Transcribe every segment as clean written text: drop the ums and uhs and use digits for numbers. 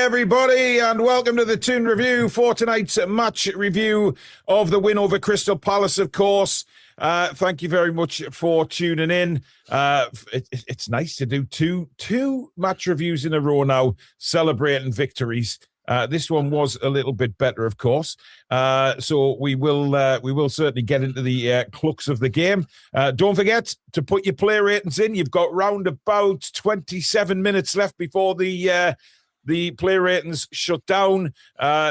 everybody, and welcome to the Toon review for tonight's match review of the win over Crystal Palace, of course. Thank you very much for tuning in. It's nice to do two match reviews in a row now, celebrating victories. This one was a little bit better, of course. So we will certainly get into the crux of the game. Don't forget to put your play ratings in. You've got round about 27 minutes left before the play ratings shut down.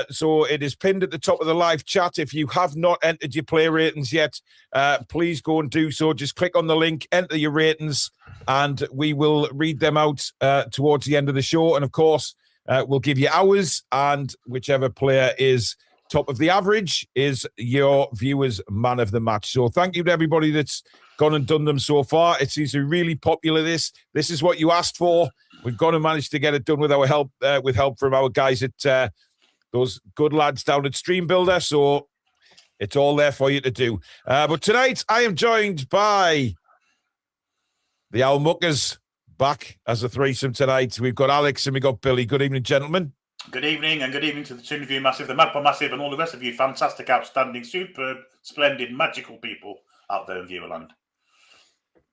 So it is pinned at the top of the live chat. If you have not entered your play ratings yet, please go and do so. Just click on the link, enter your ratings, and we will read them out towards the end of the show. And of course, we'll give you hours, and whichever player is top of the average is your viewers' man of the match. So thank you to everybody that's gone and done them so far. It seems to be really popular. This is what you asked for. We've gone and managed to get it done with our help, with help from our guys at those good lads down at Stream Builder. So it's all there for you to do. But tonight I am joined by the Owl Muckers. Back as a threesome tonight. We've got Alex and we've got Billy. Good evening, gentlemen. Good evening, and good evening to the Toon Review Massive, the Magpie Massive, and all the rest of you fantastic, outstanding, superb, splendid, magical people out there in Viewerland.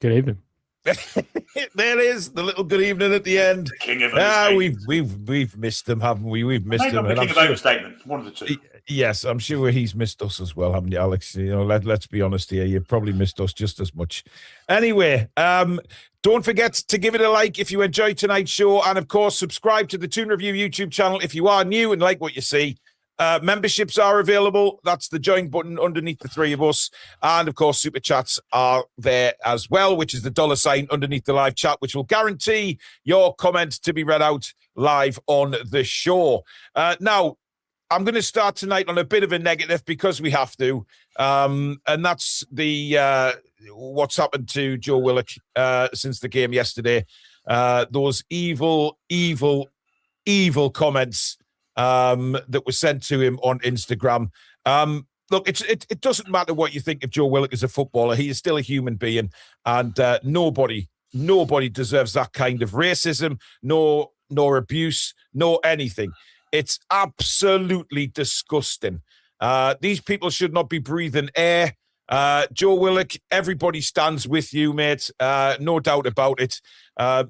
Good evening. There it is, the little good evening at the end. The king of overstatement. We've missed them, haven't we? We've missed them. The king of overstatement. One of the two. Yes, I'm sure he's missed us as well, haven't you, Alex? You know, let's be honest here. You probably missed us just as much. Anyway, don't forget to give it a like if you enjoyed tonight's show, and of course, subscribe to the Toon Review YouTube channel if you are new and like what you see. Memberships are available. That's the join button underneath the three of us. And of course, super chats are there as well, which is the $sign underneath the live chat, which will guarantee your comment to be read out live on the show. Now, I'm going to start tonight on a bit of a negative because we have to. And that's the what's happened to Joe Willock since the game yesterday. Those evil comments that was sent to him on Instagram. Look, it doesn't matter what you think of Joe Willock as a footballer. He is still a human being, and nobody deserves that kind of racism, nor abuse, nor anything. It's absolutely disgusting. These people should not be breathing air. Joe Willock, everybody stands with you, mate. No doubt about it.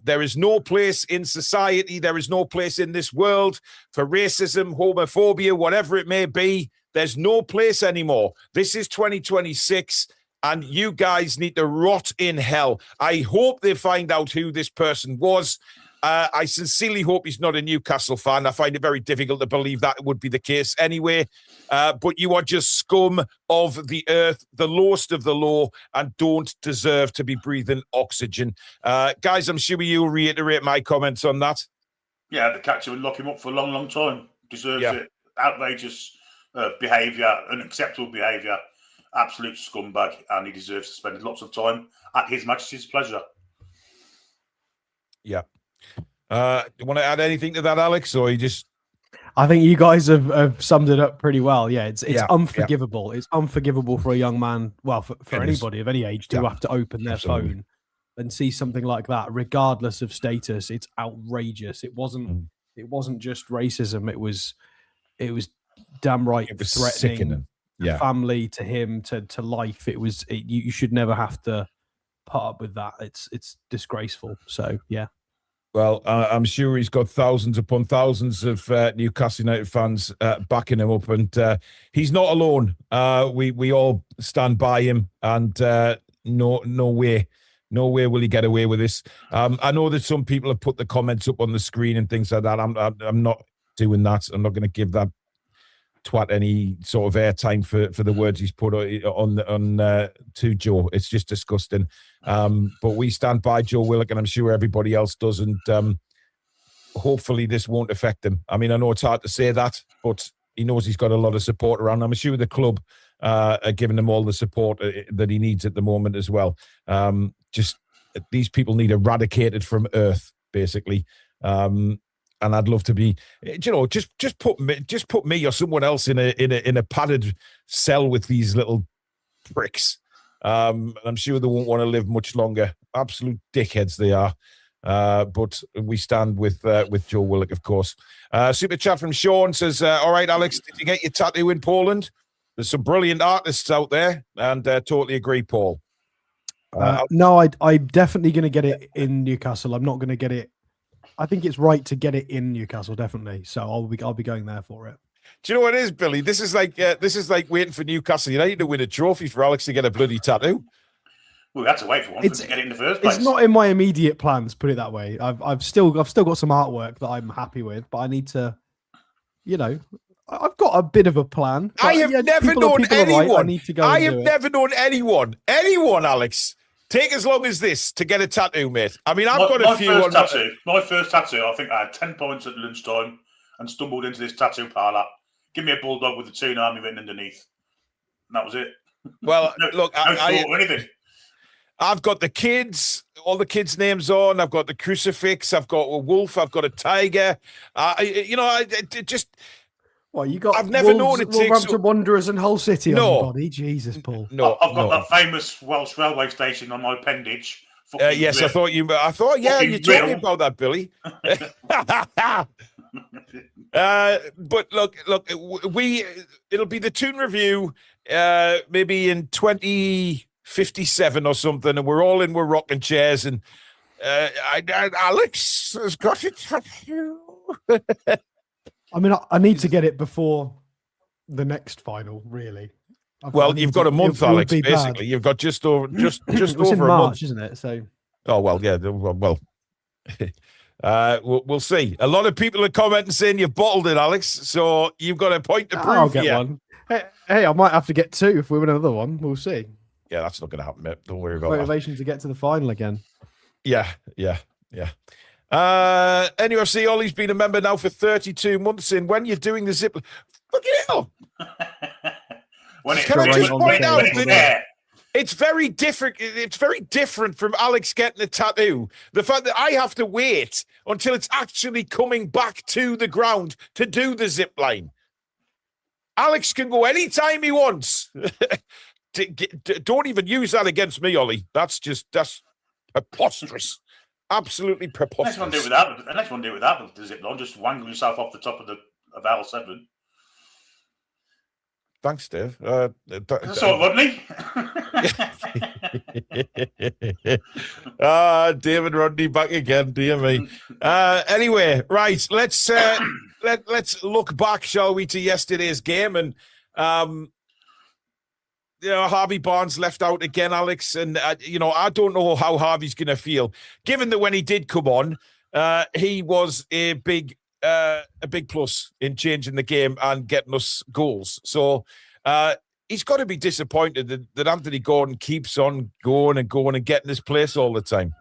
There is no place in society, there is no place in this world for racism, homophobia, whatever it may be. There's no place anymore. This is 2026, and you guys need to rot in hell. I hope they find out who this person was. I sincerely hope he's not a Newcastle fan. I find it very difficult to believe that would be the case anyway. But you are just scum of the earth, the lowest of the low, and don't deserve to be breathing oxygen. Guys, I'm sure you'll reiterate my comments on that. Yeah, the catcher would lock him up for a long, long time. Deserves it. Outrageous behaviour, unacceptable behaviour, absolute scumbag, and he deserves to spend lots of time at His Majesty's pleasure. Yeah. You want to add anything to that, Alex, or you just? I think you guys have summed it up pretty well. Yeah, it's unforgivable. Yeah. It's unforgivable for a young man, well, for anybody of any age to have to open their phone and see something like that, regardless of status. It's outrageous. It wasn't just racism. It was damn right threatening the family, to him, to life. You should never have to put up with that. It's disgraceful. So yeah. Well, I'm sure he's got thousands upon thousands of Newcastle United fans backing him up, and he's not alone. We all stand by him, and no way will he get away with this. I know that some people have put the comments up on the screen and things like that. I'm not doing that. I'm not going to give that twat any sort of airtime for the words he's put on to Joe. It's just disgusting. But we stand by Joe Willock, and I'm sure everybody else does, and hopefully this won't affect him. I mean, I know it's hard to say that, but he knows he's got a lot of support around. I'm sure the club are giving him all the support that he needs at the moment as well. Just these people need eradicated from earth, basically. And I'd love to be, just put me or someone else in a padded cell with these little pricks. I'm sure they won't want to live much longer. Absolute dickheads they are. But we stand with Joe Willock, of course. Super chat from Sean says, all right, Alex, did you get your tattoo in Poland? There's some brilliant artists out there, and totally agree, Paul. No, I'm definitely going to get it in Newcastle. I'm not going to get it. I think it's right to get it in Newcastle, definitely. So I'll be going there for it. Do you know what it is, Billy? This is like waiting for Newcastle United to win a trophy for Alex to get a bloody tattoo. Well, we had to wait for one to get it in the first place. It's not in my immediate plans, put it that way. I've still got some artwork that I'm happy with, but I need to, I've got a bit of a plan. I have never known anyone. Right, I need to go. I have never known anyone, Alex, take as long as this to get a tattoo, mate. I mean, I've got a few. My first tattoo, I think I had 10 points at lunchtime and stumbled into this tattoo parlour. Give me a bulldog with the Toon Army written underneath. And that was it. Well, look, anything. I've got the kids, all the kids' names on. I've got the crucifix. I've got a wolf. I've got a tiger. Well, you got. I've never known it takes Wolverhampton Wanderers and Hull City on your body. Jesus, Paul. No, I've got that famous Welsh railway station on my appendage. Yes, I thought you told me about that, Billy. But look, it'll be the Toon review, maybe in 2057 or something, and we're all in, we're rocking chairs, and Alex has got a tattoo. I mean, I need to get it before the next final, really. You've got a month, Alex. Basically, you've got just over over in March, a month, isn't it? So. Oh well, yeah. Well, we'll see. A lot of people are commenting saying you've bottled it, Alex. So you've got a point to prove. I'll get one. Hey, I might have to get two if we win another one. We'll see. Yeah, that's not going to happen, mate. Don't worry about motivation to get to the final again. Yeah. NUFC Ollie's been a member now for 32 months. In when you're doing the zip, fucking hell. Can I just point out that it's very different. It's very different from Alex getting a tattoo. The fact that I have to wait until it's actually coming back to the ground to do the zip line. Alex can go anytime he wants. Don't even use that against me, Ollie. That's preposterous. Absolutely preposterous. Unless one do it without the zip line, just wangle yourself off the top of L7. Thanks, Dave. That's all, Rodney. David Rodney back again, dear me. Anyway, right, let's look back, shall we, to yesterday's game, and Harvey Barnes left out again, Alex, and I don't know how Harvey's going to feel, given that when he did come on, he was a big plus in changing the game and getting us goals. So he's got to be disappointed that Anthony Gordon keeps on going and getting his place all the time.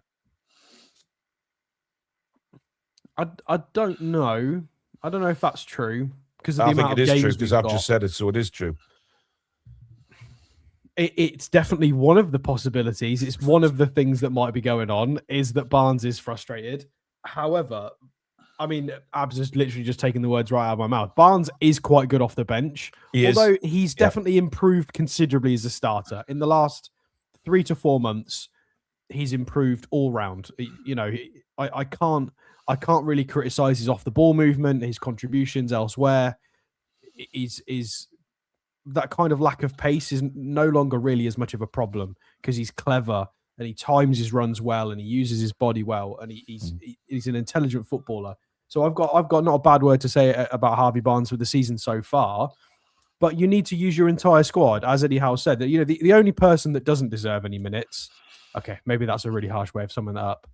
I don't know. I don't know if that's true because of the amount of games. I think it is true because I've just said it, so it is true. It's definitely one of the possibilities. It's one of the things that might be going on is that Barnes is frustrated. However, I mean, Abs has literally just taken the words right out of my mouth. Barnes is quite good off the bench, although he's definitely improved considerably as a starter. In the last 3 to 4 months, he's improved all round. I can't really criticize his off the ball movement, his contributions elsewhere. Is that kind of lack of pace is no longer really as much of a problem because he's clever and he times his runs well and he uses his body well and he's an intelligent footballer. So I've got not a bad word to say about Harvey Barnes for the season so far, but you need to use your entire squad, as Eddie Howe said. That the only person that doesn't deserve any minutes, okay, maybe that's a really harsh way of summing that up,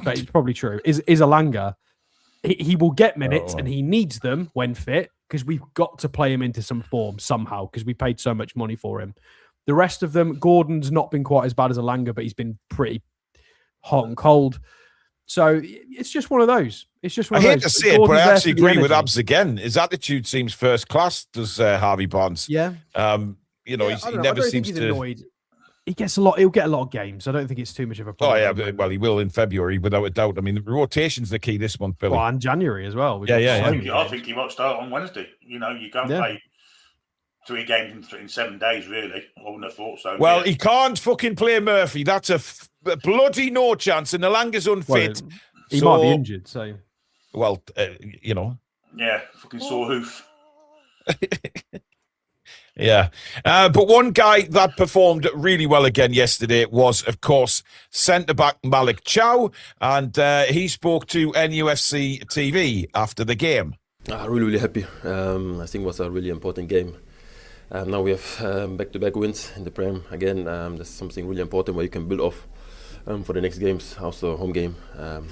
but it's probably true. Is Alanga. He will get minutes and he needs them when fit because we've got to play him into some form somehow because we paid so much money for him. The rest of them, Gordon's not been quite as bad as Alanga, but he's been pretty hot and cold. So it's just one of those. It's just one of those. I hate to say it, but I actually agree with Abs again. His attitude seems first class, does Harvey Barnes. Yeah. He never seems to... Annoyed. He gets a lot. He'll get a lot of games. I don't think it's too much of a problem. Oh yeah, well he will in February without a doubt. I mean, the rotation's the key this month, Billy. Well, and January as well. I think he might start on Wednesday. You can't play 3 games in 7 days, really. I wouldn't have thought so. Well, he can't fucking play Murphy. That's bloody no chance, and Elanga's unfit. Well, he might be injured, so. Well, you know. Yeah, fucking sore hoof. Yeah. But one guy that performed really well again yesterday was, of course, centre-back Malick Thiaw, and he spoke to NUFC TV after the game. Really happy. I think it was a really important game. Now we have back-to-back wins in the Prem. Again, that's something really important where you can build off for the next games, also home game.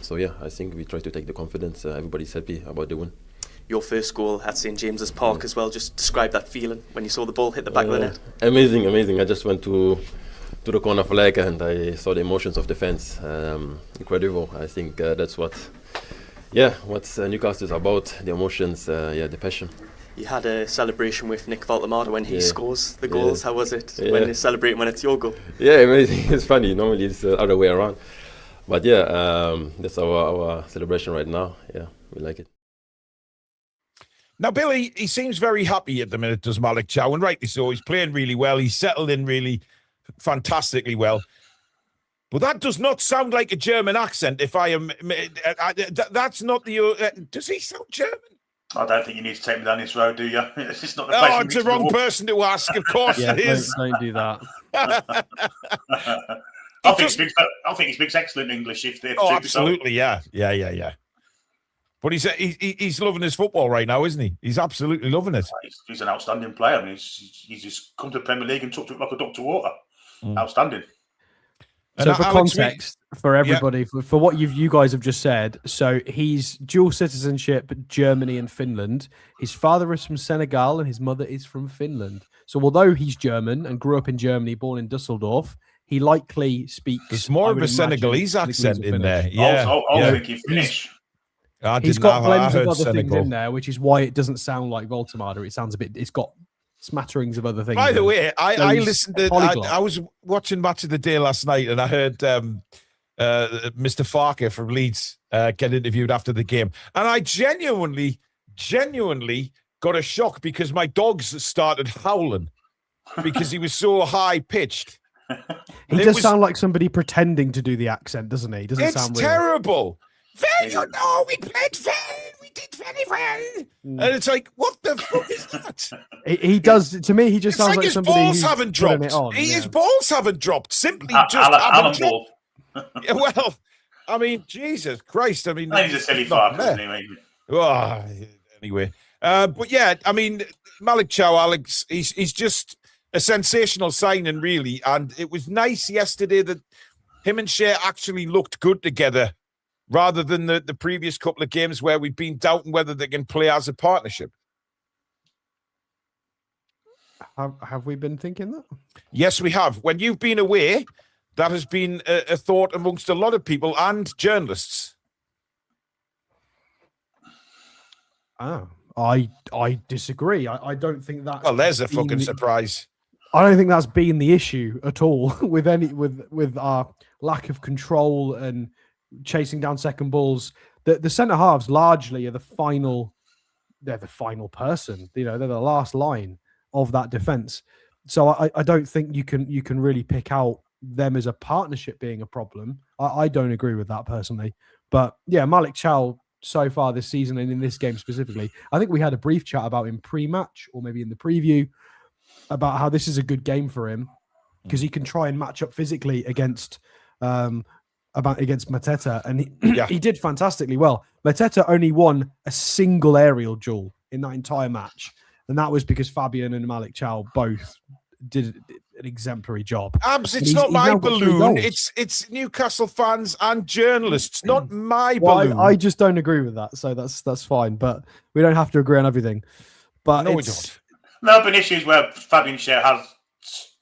So yeah, I think we try to take the confidence. Everybody's happy about the win. Your first goal at St James's Park as well. Just describe that feeling when you saw the ball hit the back of the net. Amazing. I just went to the corner flag and I saw the emotions of the fans. Incredible. I think that's what Newcastle is about. The emotions, the passion. You had a celebration with Nick Valtamata when he scores the goals. How was it when you're celebrating when it's your goal? Yeah, amazing. It's funny. Normally it's the other way around. But that's our celebration right now. Yeah, we like it. Now, Billy, he seems very happy at the minute, does Malick Thiaw, and rightly so. He's playing really well. He's settled in really fantastically well. But that does not sound like a German accent, if I am... that's not the... does he sound German? I don't think you need to take me down this road, do you? It's just not the place. Oh, it's the wrong person to ask. Of course it is. Don't do that. I think he speaks excellent English. Absolutely, yeah. But he's loving his football right now, isn't he? He's absolutely loving it. He's an outstanding player. I mean, he's just come to the Premier League and took to it like a duck to water. Outstanding. So for context, for everybody, for what you guys have just said, so he's dual citizenship, Germany and Finland. His father is from Senegal and his mother is from Finland. So although he's German and grew up in Germany, born in Dusseldorf, he likely speaks... There's more of a Senegalese accent in there. Yeah. I think he's Finnish. He's got blends of other things in there, which is why it doesn't sound like Valtamata. It sounds a bit... It's got smatterings of other things. By the way, I listened to... I was watching Match of the Day last night and I heard Mr. Farker from Leeds get interviewed after the game. And I genuinely got a shock because my dogs started howling because he was so high-pitched. He does sound like somebody pretending to do the accent, doesn't he? Doesn't sound real. Terrible. Well, you know, we played well. We did very well. And it's like, what the fuck is that? He does. To me, he just sounds like somebody his balls haven't dropped. His balls haven't dropped. Simply just haven't dropped. Yeah, well, I mean, Jesus Christ. I mean, he's a silly fuck, isn't he? Oh, anyway. But yeah, I mean, Malick Thiaw, Alex, he's just a sensational signing, really. And it was nice yesterday that him and Shea actually looked good together, rather than the previous couple of games where we've been doubting whether they can play as a partnership. Have we been thinking that? Yes, we have. When you've been away, that has been a thought amongst a lot of people and journalists. I disagree. I don't think that. Well, there's a fucking surprise. I don't think that's been the issue at all with our lack of control and chasing down second balls. The centre halves largely are the final. They're the final person. You know, they're the last line of that defense. So I don't think you can really pick out them as a partnership being a problem. I don't agree with that personally. But yeah, Malick Thiaw so far this season and in this game specifically, I think we had a brief chat about him pre-match or maybe in the preview about how this is a good game for him because he can try and match up physically against Mateta, and he did fantastically well. Mateta only won a single aerial duel in that entire match, and that was because Fabian and Malick Thiaw both did an exemplary job. Abs, it's not my balloon. It's Newcastle fans and journalists, not my balloon. I just don't agree with that, so that's fine. But we don't have to agree on everything. But no, we don't. There have been issues where Fabian Schär has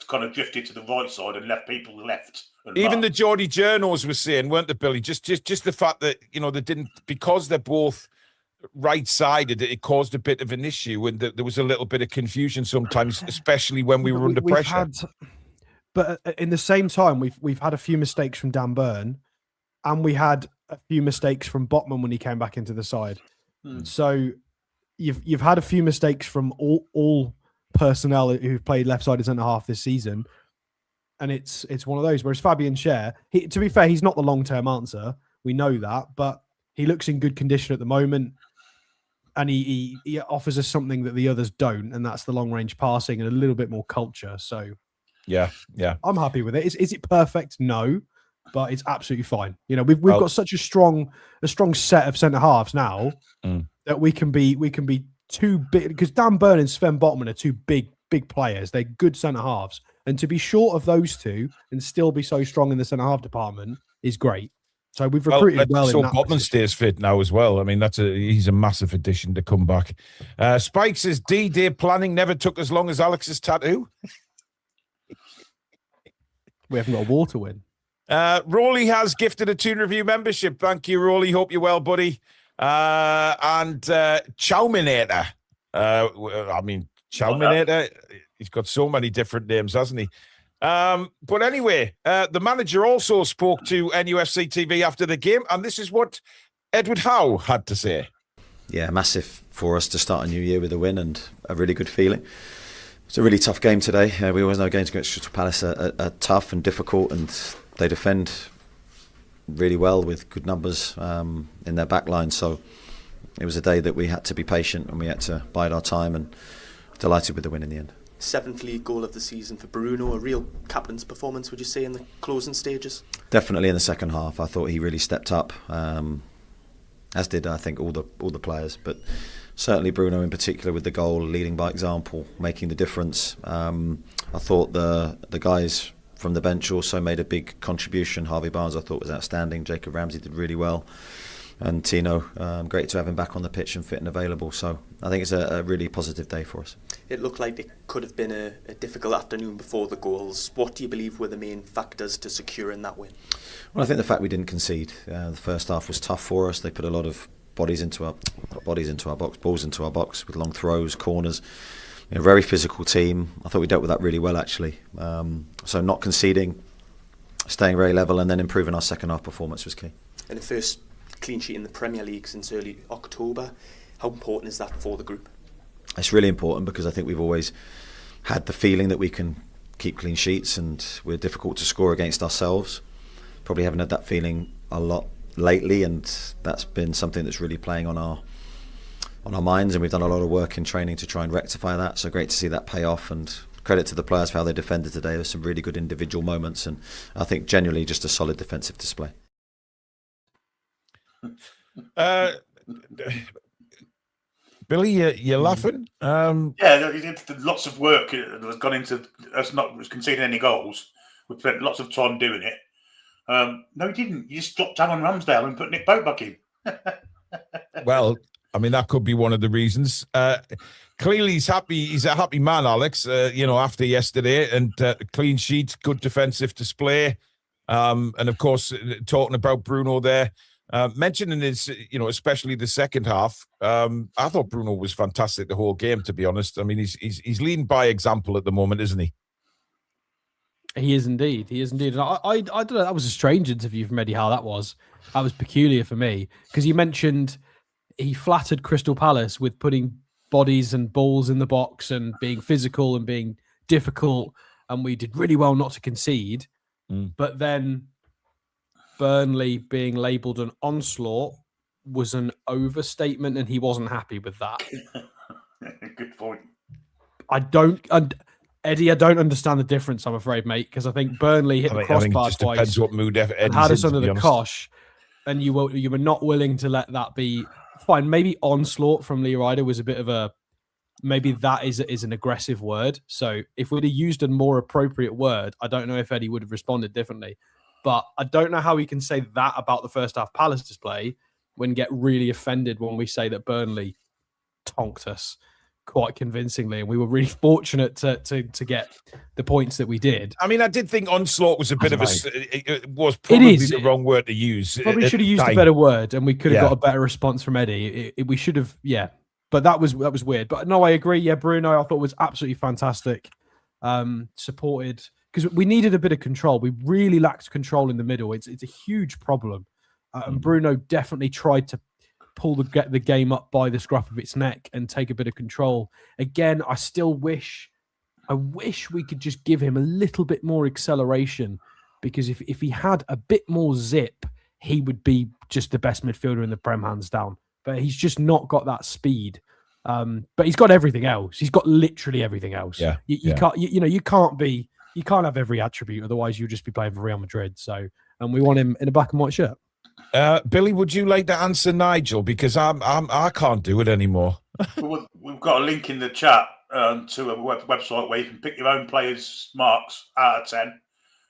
kind of drifted to the right side and left people left. Even the Geordie journos were saying, weren't they, Billy? Just the fact that, you know, they didn't, because they're both right-sided, it caused a bit of an issue, and there was a little bit of confusion sometimes, especially when we were under pressure. But in the same time, we've had a few mistakes from Dan Burn, and we had a few mistakes from Botman when he came back into the side. So you've had a few mistakes from all personnel who've played left-sided centre-half this season. And it's one of those. Whereas Fabian Schär, to be fair, he's not the long-term answer. We know that, but he looks in good condition at the moment. And he offers us something that the others don't, and that's the long-range passing and a little bit more culture. So, yeah, I'm happy with it. Is it perfect? No, but it's absolutely fine. You know, we've got such a strong set of centre halves now that we can be too big, because Dan Burn and Sven Botman are two big players. They're good centre halves, and to be short of those two and still be so strong in the centre half department is great. So we've recruited well. So in that Botman position. stays fit now as well. I mean, he's a massive addition to come back. Spike says D-Day planning never took as long as Alex's tattoo. We haven't got a war to win. Rolly has gifted a Toon Review membership. Thank you, Rolly. Hope you're well, buddy. And Chowminator. Chowminator. He's got so many different names, hasn't he? But anyway, the manager also spoke to NUFC TV after the game, and this is what Edward Howe had to say. Yeah, massive for us to start a new year with a win and a really good feeling. It's a really tough game today. We always know games against Crystal Palace are tough and difficult, and they defend really well with good numbers in their back line. So it was a day that we had to be patient and we had to bide our time, and delighted with the win in the end. 7th league goal of the season for Bruno, a real captain's performance, would you say, in the closing stages? Definitely in the second half. I thought he really stepped up, as did, I think, all the players. But certainly Bruno in particular with the goal, leading by example, making the difference. I thought the guys from the bench also made a big contribution. Harvey Barnes, I thought, was outstanding. Jacob Ramsey did really well. And Tino, great to have him back on the pitch and fit and available. So I think it's a really positive day for us. It looked like it could have been a difficult afternoon before the goals. What do you believe were the main factors to securing that win? Well, I think the fact we didn't concede. The first half was tough for us. They put a lot of balls into our box with long throws, corners. You know, very physical team. I thought we dealt with that really well, actually. So not conceding, staying very level, and then improving our second half performance was key. And the first clean sheet in the Premier League since early October. How important is that for the group? It's really important because I think we've always had the feeling that we can keep clean sheets and we're difficult to score against ourselves. Probably haven't had that feeling a lot lately, and that's been something that's really playing on our minds, and we've done a lot of work in training to try and rectify that. So great to see that pay off, and credit to the players for how they defended today. There's some really good individual moments, and I think generally just a solid defensive display. Billy, you're laughing? Yeah, lots of work has gone into us not conceding any goals. We spent lots of time doing it. No, he didn't. You just dropped Aaron Ramsdale and put Nick Boat back in. Well, I mean, that could be one of the reasons. Clearly, he's happy. He's a happy man, Alex, after yesterday, and clean sheet, good defensive display. And of course, talking about Bruno there, mentioning his, especially the second half, I thought Bruno was fantastic the whole game, to be honest. I mean, he's leading by example at the moment, isn't he? He is indeed. He is indeed. And I don't know. That was a strange interview from Eddie Howe. That was peculiar for me, because you mentioned he flattered Crystal Palace with putting bodies and balls in the box and being physical and being difficult, and we did really well not to concede. But then Burnley being labelled an onslaught was an overstatement, and he wasn't happy with that. Good point. Eddie, I don't understand the difference, I'm afraid, mate, because I think Burnley hit the crossbar twice. Depends what mood Eddie's and had us in, under the cosh, and you were not willing to let that be fine. Maybe onslaught from Lee Ryder was a bit of a, maybe that is an aggressive word. So if we'd have used a more appropriate word, I don't know if Eddie would have responded differently. But I don't know how he can say that about the first half Palace display when get really offended when we say that Burnley tonked us quite convincingly, and we were really fortunate to get the points that we did. I mean, I did think onslaught was a bit of it was probably the wrong word to use. Probably should have used a better word, and we could have got a better response from Eddie. We should have, But that was weird. But no, I agree. Yeah, Bruno, I thought was absolutely fantastic. Supported, because we needed a bit of control. We really lacked control in the middle. It's a huge problem, and Bruno definitely tried to pull the game up by the scruff of its neck and take a bit of control. Again, I still wish I wish we could just give him a little bit more acceleration, because if he had a bit more zip, he would be just the best midfielder in the Prem, hands down. But he's just not got that speed. But he's got everything else. He's got literally everything else. Yeah, you can't, you can't have every attribute, otherwise you'll just be playing for Real Madrid. So, and we want him in a black and white shirt. Billy, would you like to answer Nigel? Because I can't do it anymore. We've got a link in the chat to a website where you can pick your own players' marks out of 10,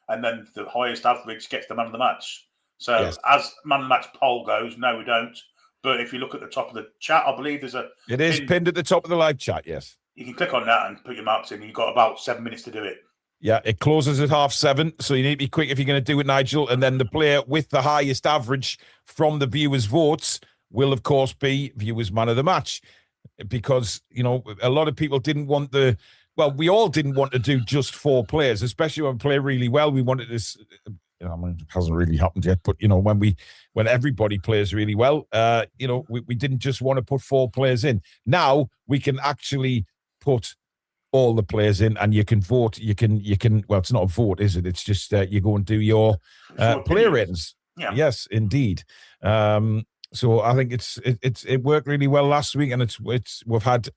and then the highest average gets the man of the match. So Yes. as man of the match poll goes, no, we don't. But if you look at the top of the chat, I believe there's It is pinned at the top of the live chat, yes. You can click on that and put your marks in. You've got about 7 minutes to do it. Yeah, it closes at 7:30, so you need to be quick if you're going to do it, Nigel. And then the player with the highest average from the viewers' votes will, of course, be viewers' man of the match. Because, a lot of people didn't want we all didn't want to do just 4 players, especially when we play really well. We wanted this, it hasn't really happened yet, but, when everybody plays really well, we didn't just want to put 4 players in. Now we can actually put all the players in, and you can vote. You can. Well, it's not a vote, is it? It's just you go and do your player ratings. Yeah. Yes, indeed. So I think it worked really well last week, and we've had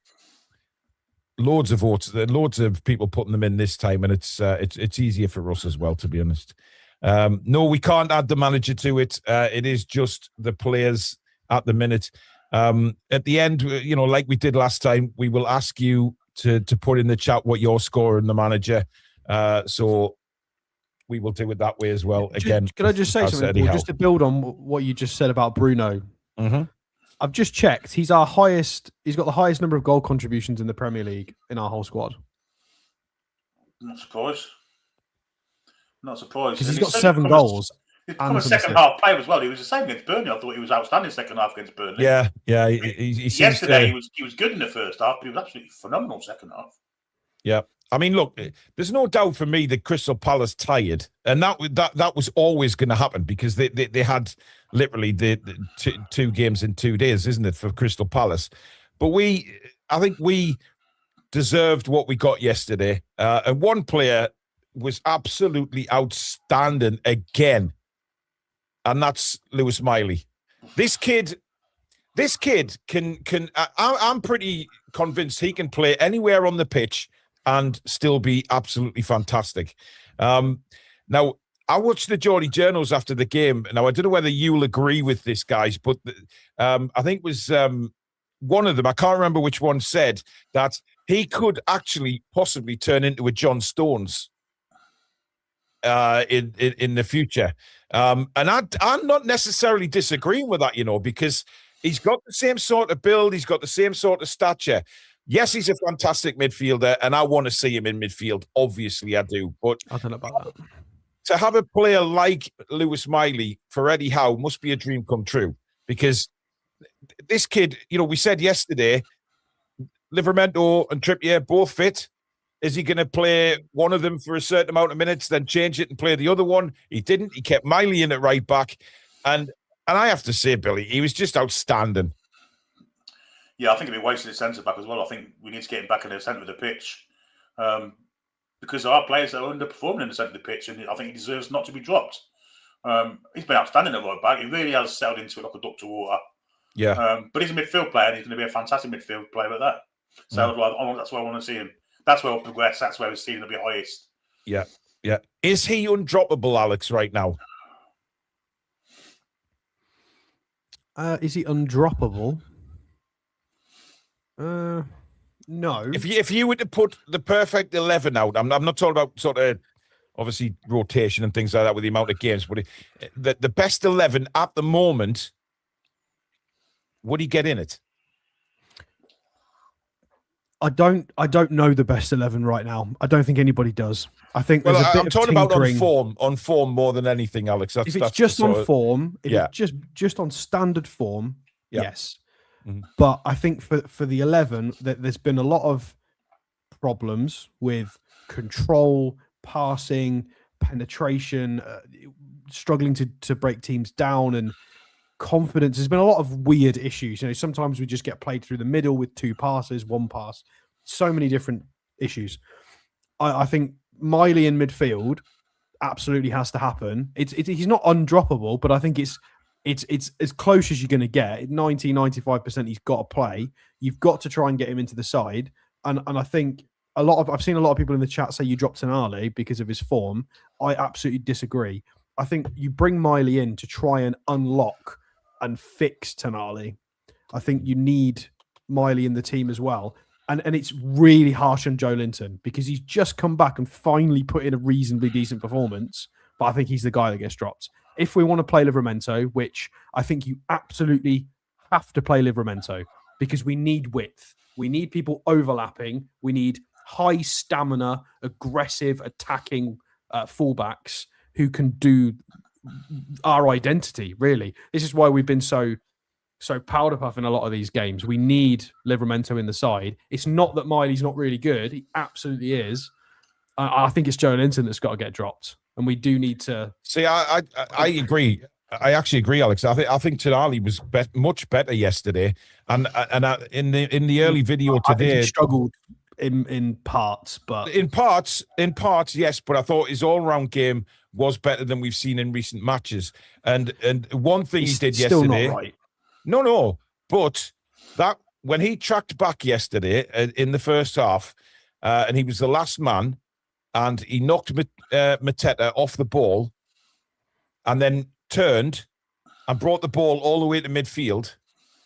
loads of votes, loads of people putting them in this time, and it's easier for us as well, to be honest. No, we can't add the manager to it. It is just the players at the minute. At the end, like we did last time, we will ask you to put in the chat what you're scoring the manager. So we will do it that way as well. Again, can I just say something, Paul, just to build on what you just said about Bruno? Mm-hmm. I've just checked. He's our highest. He's got the highest number of goal contributions in the Premier League in our whole squad. Not surprised. Because he's got 7 goals. He's become a second-half player as well. He was the same against Burnley. I thought he was outstanding second half against Burnley. Yeah. He Yesterday, he was good in the first half, but he was absolutely phenomenal second half. Yeah. I mean, look, there's no doubt for me that Crystal Palace tired, and that was always going to happen, because they had literally the 2 games in 2 days, isn't it, for Crystal Palace? But I think we deserved what we got yesterday. And one player was absolutely outstanding again, and that's Lewis Miley. This kid can. I'm pretty convinced he can play anywhere on the pitch and still be absolutely fantastic. Now, I watched the Geordie Journals after the game. Now, I don't know whether you'll agree with this, guys, but I think it was one of them, I can't remember which one, said that he could actually possibly turn into a John Stones in the future. And I'm not necessarily disagreeing with that, because he's got the same sort of build. He's got the same sort of stature. Yes, he's a fantastic midfielder, and I want to see him in midfield. Obviously, I do. But I don't know about that. To have a player like Lewis Miley for Eddie Howe must be a dream come true, because this kid, we said yesterday, Livramento and Trippier both fit. Is he going to play one of them for a certain amount of minutes, then change it and play the other one? He didn't. He kept Miley in at right back. And I have to say, Billy, he was just outstanding. Yeah, I think it'd be wasted at centre-back as well. I think we need to get him back in the centre of the pitch, because there are players that are underperforming in the centre of the pitch, and I think he deserves not to be dropped. He's been outstanding at right back. He really has settled into it like a duck to water. Yeah. But he's a midfield player, and he's going to be a fantastic midfield player at that. So that's where I want to see him. That's where he'll progress. That's where his ceiling will be highest. Yeah. Is he undroppable, Alex, right now? Is he undroppable? No. If you were to put the perfect 11 out, I'm not talking about sort of obviously rotation and things like that with the amount of games, but the best 11 at the moment, would he get in it? I don't know the best 11 right now. I don't think anybody does. I think there's a bit I'm talking of tinkering. about on form more than anything, Alex. If it's just on form, if it's just on standard form, yes. Mm-hmm. But I think for the 11, that there's been a lot of problems with control, passing, penetration, struggling to break teams down, and confidence. There's been a lot of weird issues. Sometimes we just get played through the middle with 2 passes, 1 pass. So many different issues. I think Miley in midfield absolutely has to happen. He's not undroppable, but I think it's as close as you're going to get. 95% he's got to play. You've got to try and get him into the side. And I think I've seen a lot of people in the chat say you dropped Tonali because of his form. I absolutely disagree. I think you bring Miley in to try and unlock and fix Tonali. I think you need Miley in the team as well. And it's really harsh on Joe Linton because he's just come back and finally put in a reasonably decent performance. But I think he's the guy that gets dropped. If we want to play Livramento, which I think you absolutely have to play Livramento because we need width. We need people overlapping. We need high stamina, aggressive, attacking fullbacks who can do our identity, really. This is why we've been so powder puff in a lot of these games. We need Livramento in the side. It's not that Miley's not really good. He absolutely is. I think it's Joe Linton that's got to get dropped. And we do need to... See, I agree. I actually agree, Alex. I think Tonali was much better yesterday. And in the early video today... I think he struggled in parts, but... In parts, yes. But I thought his all-round game was better than we've seen in recent matches. And one thing he did still yesterday... Not right. No. But that when he tracked back yesterday in the first half, and he was the last man, and he knocked Mateta off the ball, and then turned and brought the ball all the way to midfield,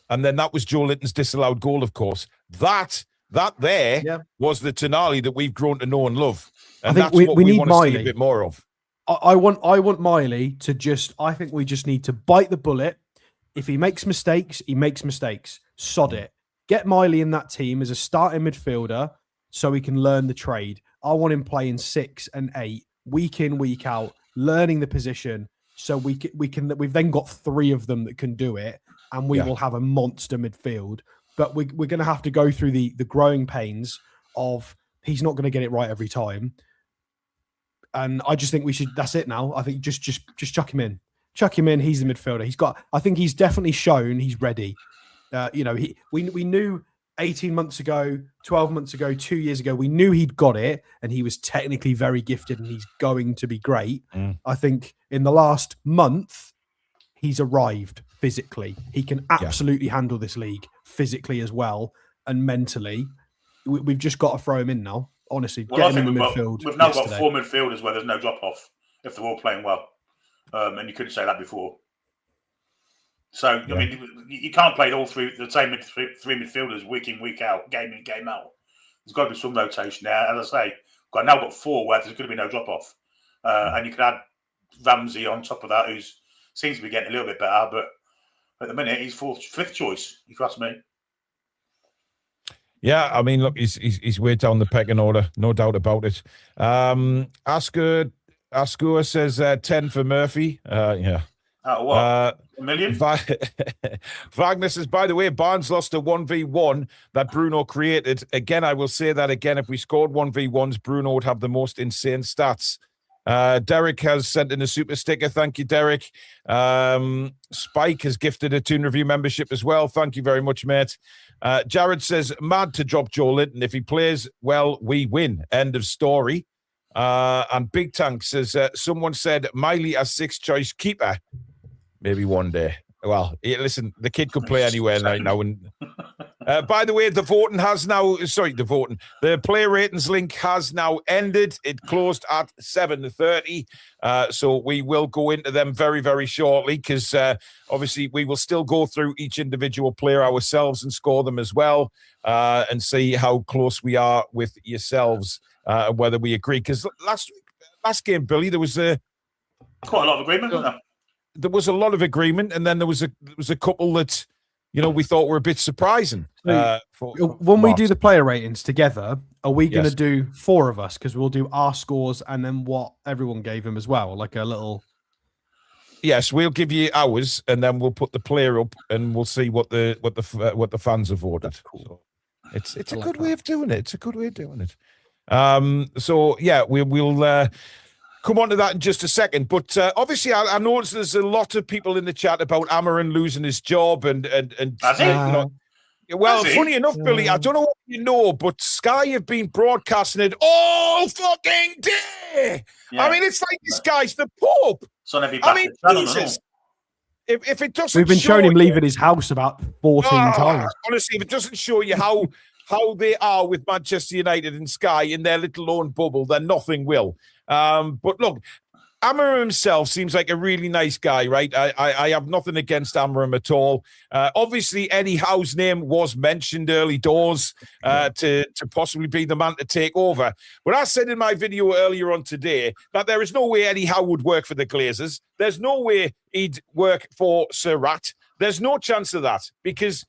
and then that was Joe Linton's disallowed goal, of course. That was the Tonali that we've grown to know and love, and that's what we want to see a bit more of. I want Miley to just. I think we just need to bite the bullet. If he makes mistakes, he makes mistakes. Sod it. Get Miley in that team as a starting midfielder so he can learn the trade. I want him playing 6 and 8 week in, week out, learning the position. So we've then got 3 of them that can do it, and we will have a monster midfield. But we're going to have to go through the growing pains of he's not going to get it right every time. And I just think we should. That's it now. I think just chuck him in. Chuck him in. He's the midfielder. I think he's definitely shown he's ready. We knew 18 months ago, 12 months ago, 2 years ago, we knew he'd got it and he was technically very gifted and he's going to be great. I think in the last month, he's arrived physically. He can absolutely handle this league physically as well and mentally. We've just got to throw him in now. Honestly, get him in the midfield. We've now got 4 midfielders where there's no drop off if they're all playing well. And you couldn't say that before. So, I mean, you can't play all the same 3 midfielders week in, week out, game in, game out. There's got to be some rotation there. As I say, I've now got 4 where there's going to be no drop-off. And you could add Ramsey on top of that, who seems to be getting a little bit better, but at the minute, he's 5th choice, if you ask me. Yeah, I mean, look, he's way down the pecking order, no doubt about it. Askur says 10 for Murphy. Yeah. What? $1 million? Wagner says, by the way, Barnes lost a 1v1 that Bruno created. Again, I will say that again. If we scored 1v1s, Bruno would have the most insane stats. Derek has sent in a super sticker. Thank you, Derek. Spike has gifted a Toon Review membership as well. Thank you very much, mate. Jared says, mad to drop Joe Linton. If he plays well, we win. End of story. And Big Tank says, someone said Miley as 6th choice keeper. Maybe one day. Well, listen, the kid could play anywhere right now. And by the way, the player ratings link has now ended. It closed at 7:30. So we will go into them very, very shortly because obviously we will still go through each individual player ourselves and score them as well and see how close we are with yourselves, whether we agree. Because last game, Billy, there was quite a lot of agreement, wasn't there? There was a lot of agreement, and then there was a couple that, we thought were a bit surprising. When we do the player ratings together, are we going to do 4 of us? Because we'll do our scores and then what everyone gave him as well, like a little. Yes, we'll give you ours, and then we'll put the player up, and we'll see what the fans have voted. That's cool. So it's a good way of doing it. It's a good way of doing it. So yeah, we'll. Come on to that in just a second. But obviously, I noticed there's a lot of people in the chat about Amarin losing his job and Well, funny enough, Billy, I don't know what you know, but Sky have been broadcasting it all fucking day. Yeah. I mean, it's like this guy's the Pope. I mean, Jesus. If it doesn't, we've been showing him leaving his house about 14 times. Honestly, if it doesn't show you how they are with Manchester United and Sky in their little own bubble, then nothing will. But look, Amorim himself seems like a really nice guy, right? I have nothing against Amorim at all. Obviously, Eddie Howe's name was mentioned early doors to possibly be the man to take over. But I said in my video earlier on today that there is no way Eddie Howe would work for the Glazers. There's no way he'd work for Sir Rat. There's no chance of that because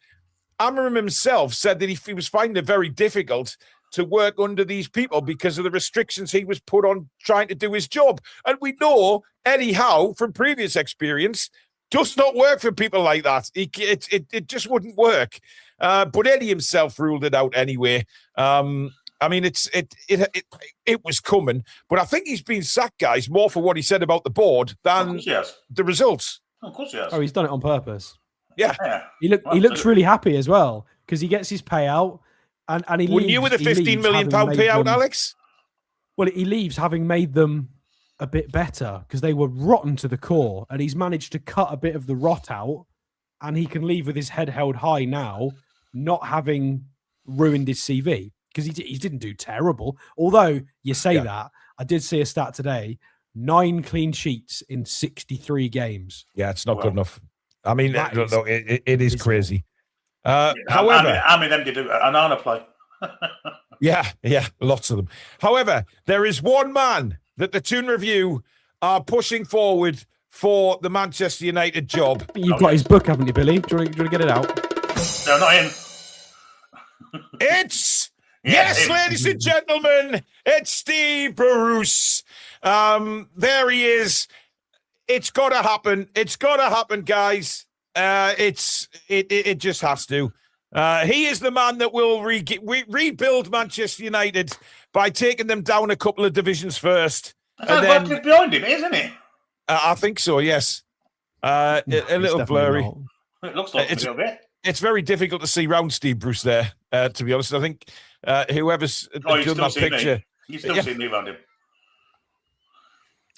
Amorim himself said that he was finding it very difficult to work under these people because of the restrictions he was put on trying to do his job. And we know Eddie Howe, from previous experience, does not work for people like that. It just wouldn't work. But Eddie himself ruled it out anyway. I mean, it was coming. But I think he's been sacked, guys, more for what he said about the board than the results. Of course he has. Oh, he's done it on purpose. Yeah. He looks really happy as well because he gets his payout. And he wouldn't you with a £15 million payout, Alex? Well, he leaves having made them a bit better because they were rotten to the core, and he's managed to cut a bit of the rot out, and he can leave with his head held high now, not having ruined his CV because he didn't do terrible. Although you say that, I did see a stat today: 9 clean sheets in 63 games. Yeah, it's not good enough. I mean, it is crazy. However, how many of them did an Anana play? yeah, lots of them. However, there is one man that the Toon Review are pushing forward for the Manchester United job. You've got his book, haven't you, Billy? Do you want to get it out? No, not him. It's yes, ladies and gentlemen, it's Steve Bruce. There he is. It's got to happen. It's got to happen, guys. It just has to. He is the man that will rebuild Manchester United by taking them down a couple of divisions first. And then just behind him, isn't it? I think so. Yes. A little blurry. It looks like a little bit. It's very difficult to see round Steve Bruce there. To be honest, I think whoever's done that picture, you still see me around him.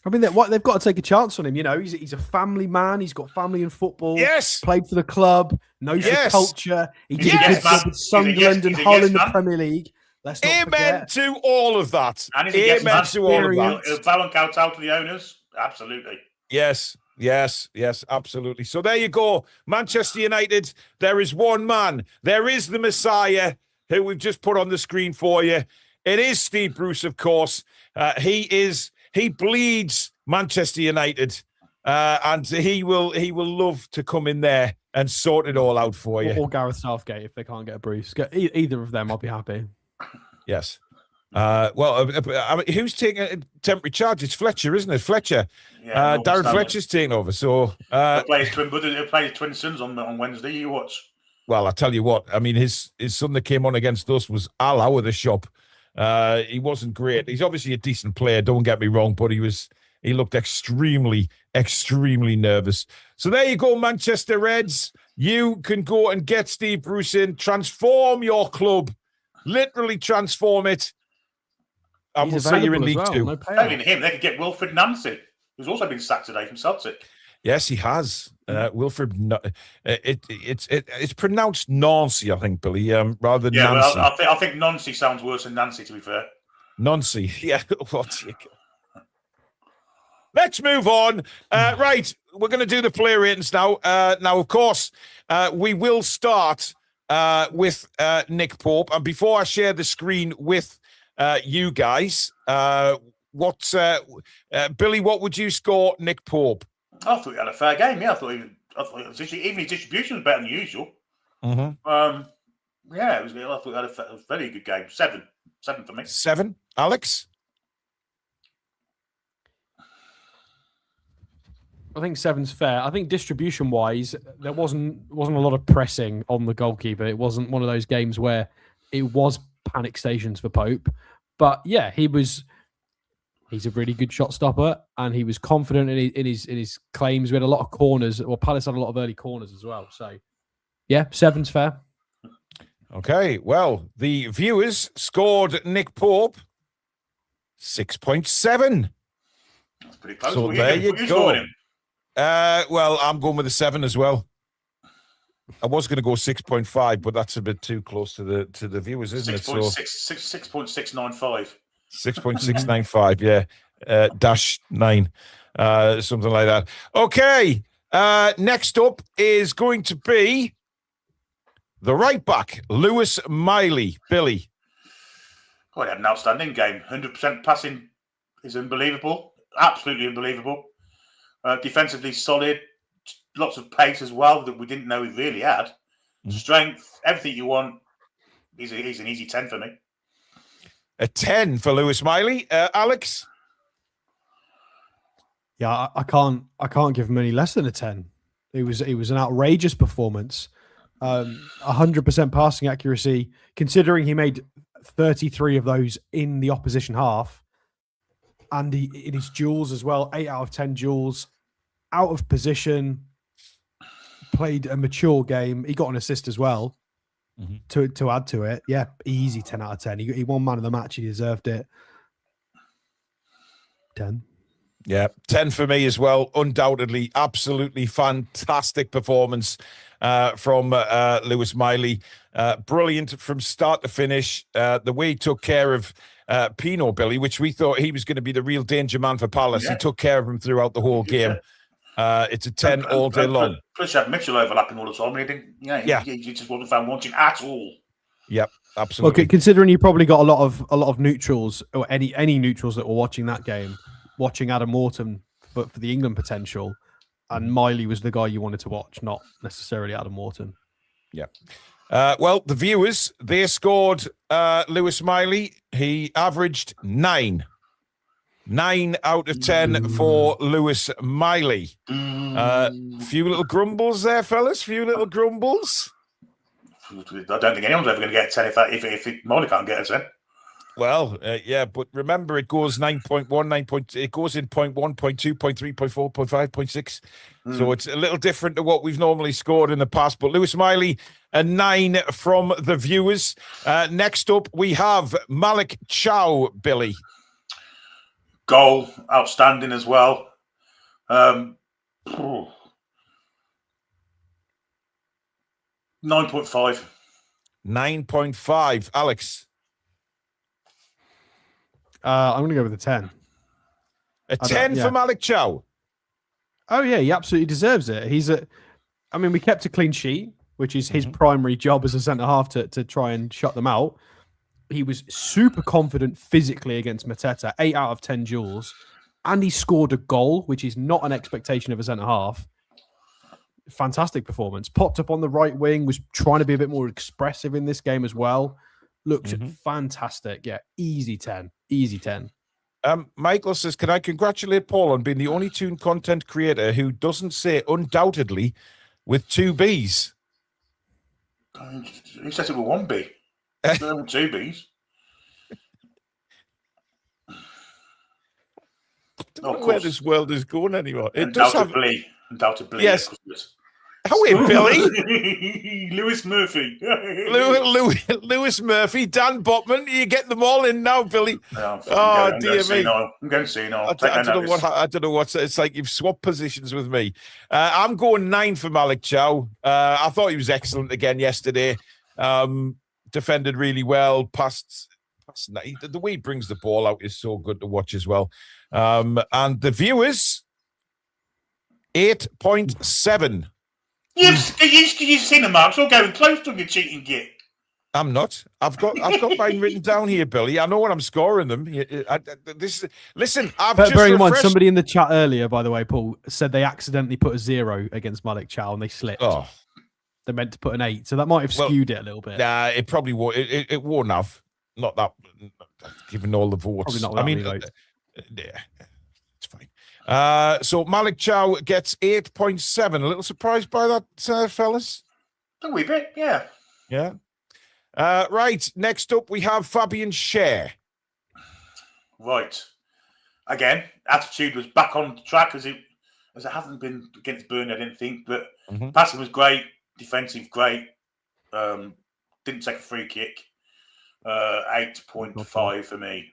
I mean, they've got to take a chance on him. You know, he's a family man. He's got family in football. Yes. Played for the club. Knows the culture. He did a good job with Sunderland and Hull in the Premier League. Let's not Amen to all of that. And amen to all of that. He'll balance out to the owners. Absolutely. Yes, absolutely. So there you go. Manchester United, there is one man. There is the Messiah who we've just put on the screen for you. It is Steve Bruce, of course. He bleeds Manchester United, and he will love to come in there and sort it all out for you. Or Gareth Southgate if they can't get a Bruce. Either of them, I'll be happy. Yes. I mean, who's taking a temporary charge? It's Fletcher, isn't it? Fletcher. Yeah, Darren Fletcher's taking over. So he'll play his twin sons on Wednesday. You watch. Well, I tell you what. I mean, his son that came on against us was Al Howe of the shop. He wasn't great. He's obviously a decent player, don't get me wrong, but he looked extremely, extremely nervous. So there you go, Manchester Reds. You can go and get Steve Bruce in, transform your club, literally transform it. And we'll see you in League Two. No him, they could get Wilfred Nancy, who's also been sacked today from Celtic. Yes, he has. Wilfred. It's pronounced Nancy, I think, Billy, rather than Nancy. Well, I think Nancy sounds worse than Nancy, to be fair. Nancy, yeah. Let's move on. Right, we're going to do the player ratings now. Now, of course, we will start with Nick Pope. And before I share the screen with you guys, Billy, what would you score Nick Pope? I thought he had a fair game. Yeah, I thought even his distribution was better than usual. Mm-hmm. I thought he had a very good game. 7 for me. 7, Alex. I think 7's fair. I think distribution-wise, there wasn't a lot of pressing on the goalkeeper. It wasn't one of those games where it was panic stations for Pope. But yeah, he's a really good shot stopper, and he was confident in his claims. We had a lot of corners. Well, Palace had a lot of early corners as well. So, yeah, 7's fair. Okay, well, the viewers scored Nick Pope 6.7. That's pretty close. So there you go. Well, I'm going with a 7 as well. I was going to go 6.5, but that's a bit too close to the viewers, isn't it? 6.695. 6.695, yeah. -9, something like that. Okay, next up is going to be the right back, Lewis Miley. Billy. Oh, he had an outstanding game. 100% passing is unbelievable. Absolutely unbelievable. Defensively solid. Lots of pace as well that we didn't know he really had. Strength, everything you want. He's an easy 10 for me. A 10 for Lewis Miley. Alex? Yeah, I can't give him any less than a 10. It was an outrageous performance. 100% passing accuracy, considering he made 33 of those in the opposition half. And in his duels as well, 8 out of 10 duels, out of position, played a mature game. He got an assist as well to add to it. Yeah, easy 10 out of 10. He won man of the match. He deserved it. 10. Yeah, 10 for me as well. Undoubtedly, absolutely fantastic performance from Lewis Miley. Brilliant from start to finish. The way he took care of Pino, Billy, which we thought he was going to be the real danger man for Palace. Yeah. He took care of him throughout the whole game. It's a 10 all day long. Plus, you had Mitchell overlapping all the time. He didn't, he just wasn't found wanting at all. Yep, absolutely. Okay, considering you probably got a lot of neutrals or any neutrals that were watching that game, watching Adam Wharton for the England potential, and Miley was the guy you wanted to watch, not necessarily Adam Wharton. Yeah. Well, the viewers, they scored Lewis Miley. He averaged 9. 9 out of 10 for Lewis Miley. Few little grumbles there, fellas. Few little grumbles. I don't think anyone's ever going to get a 10 if Miley can't get a 10. Well, yeah, but remember, it goes 9.1, it goes in 0.1, 0.2, 0.3, 0.4, 0.5, 0.6. So it's a little different to what we've normally scored in the past. But Lewis Miley, a 9 from the viewers. Next up, we have Malick Thiaw, Billy. Goal, outstanding as well. 9.5. 9.5. Alex? I'm going to go with a 10. A 10 for Malick Thiaw? Oh, yeah, he absolutely deserves it. We kept a clean sheet, which is his primary job as a centre-half to try and shut them out. He was super confident physically against Mateta, 8 out of 10 duels, and he scored a goal, which is not an expectation of a centre-half. Fantastic performance. Popped up on the right wing, was trying to be a bit more expressive in this game as well. Looked fantastic. Yeah, easy 10. Easy 10. Michael says, can I congratulate Paul on being the only Toon content creator who doesn't say undoubtedly with 2 Bs? He says it with 1 B. There were 2 Bs. I don't know where this world is going anymore. Undoubtedly. Yes. How are you, Billy? Lewis Murphy. Lewis Murphy, Dan Botman. You get them all in now, Billy. I'm dear me. I'm going to see now. I don't know what's. It's like you've swapped positions with me. I'm going 9 for Malick Thiaw. I thought he was excellent again yesterday. Defended really well. Passed. The way he brings the ball out is so good to watch as well. And the viewers, 8.7. You've seen the marks. You're going close to your cheating git. I'm not. I've got mine written down here, Billy. I know when I'm scoring them. Listen. Bearing in mind, somebody in the chat earlier, by the way, Paul, said they accidentally put a 0 against Malick Thiaw and they slipped. Oh. They meant to put an 8, so that might have skewed it a little bit. Nah, it probably won't. It won't have. Not that. Given all the votes. Probably not. Yeah, it's fine. So Malick Thiaw gets 8.7. A little surprised by that, fellas? A wee bit, yeah. Yeah. Right. Next up, we have Fabian Schär. Right. Again, attitude was back on track as it hasn't been against Burnley, I didn't think. But passing was great, defensive great. didn't take a free kick. 8.5 for me.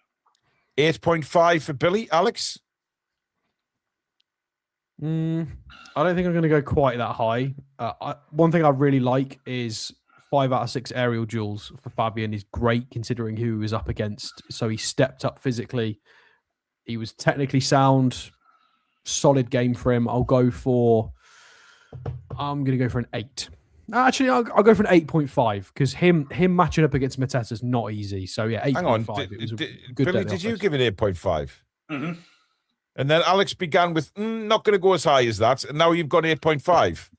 8.5 for Billy. Alex? I don't think I'm going to go quite that high. One thing I really like is 5 out of 6 aerial duels for Fabian is great considering who he was up against. So he stepped up physically. He was technically sound. Solid game for him. I'm going to go for an 8. Actually, I'll go for an 8.5 because him matching up against Mateta is not easy. So yeah, 8.5. Hang on. Billy, did you give it 8.5? Mm-hmm. And then Alex began with, not going to go as high as that. And now you've got 8.5.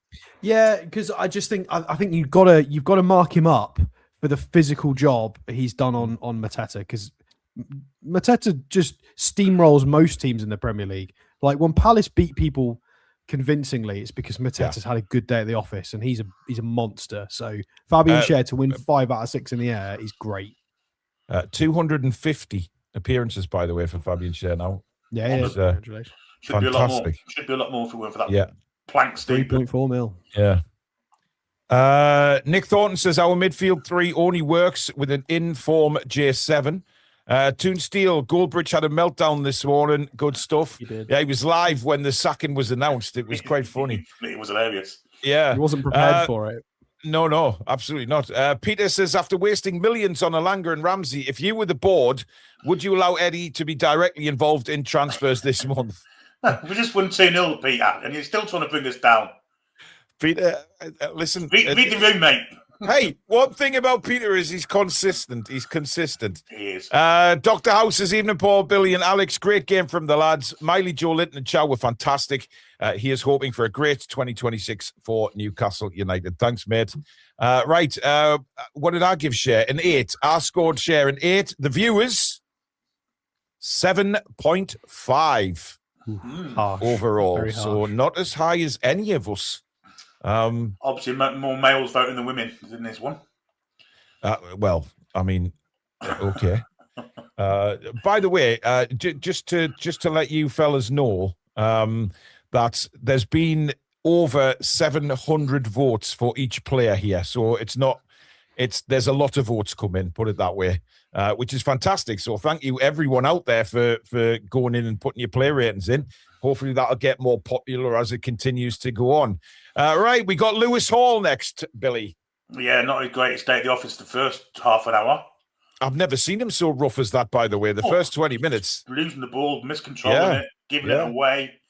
Yeah, because I just think I think you've got to mark him up for the physical job he's done on Mateta, because Mateta just steamrolls most teams in the Premier League. Like when Palace beat people convincingly, it's because Mateta's had a good day at the office and he's a monster. So Fabian Schär to win 5 out of 6 in the air is great. 250 appearances, by the way, for Fabian Schär now. Yeah, congratulations. Should be a lot more. Should be a lot more if we went for that. Yeah. Plank steep. 3.4 mil. Yeah. Nick Thornton says our midfield 3 only works with an in-form J7. Toon Steel, Goldbridge had a meltdown this morning. Good stuff. He did. Yeah, he was live when the sacking was announced. It was quite funny. It was hilarious. Yeah. He wasn't prepared for it. No, absolutely not. Peter says, after wasting millions on Alanga and Ramsey, if you were the board, would you allow Eddie to be directly involved in transfers this month? We just won 2-0, Peter, and you're still trying to bring us down. Peter, listen. Read the room, mate. Hey, one thing about Peter is he's consistent. He's consistent. He is. Dr. House says, evening, Paul, Billy, and Alex. Great game from the lads. Miley, Joe Linton, and Chow were fantastic. He is hoping for a great 2026 for Newcastle United. Thanks, mate. Right. What did I give Schär? An 8. I scored Schär an 8. The viewers, 7.5 overall. So not as high as any of us. Obviously, more males voting than women in this one. Well, I mean, okay. By the way, just to let you fellas know that there's been over 700 votes for each player here, so there's a lot of votes come in. Put it that way, which is fantastic. So thank you everyone out there for going in and putting your player ratings in. Hopefully that'll get more popular as it continues to go on. Right, we got Lewis Hall next, Billy. Yeah, not his greatest day at the office the first half an hour. I've never seen him so rough as that, by the way. The first 20 minutes. Losing the ball, miscontrolling it, giving it away.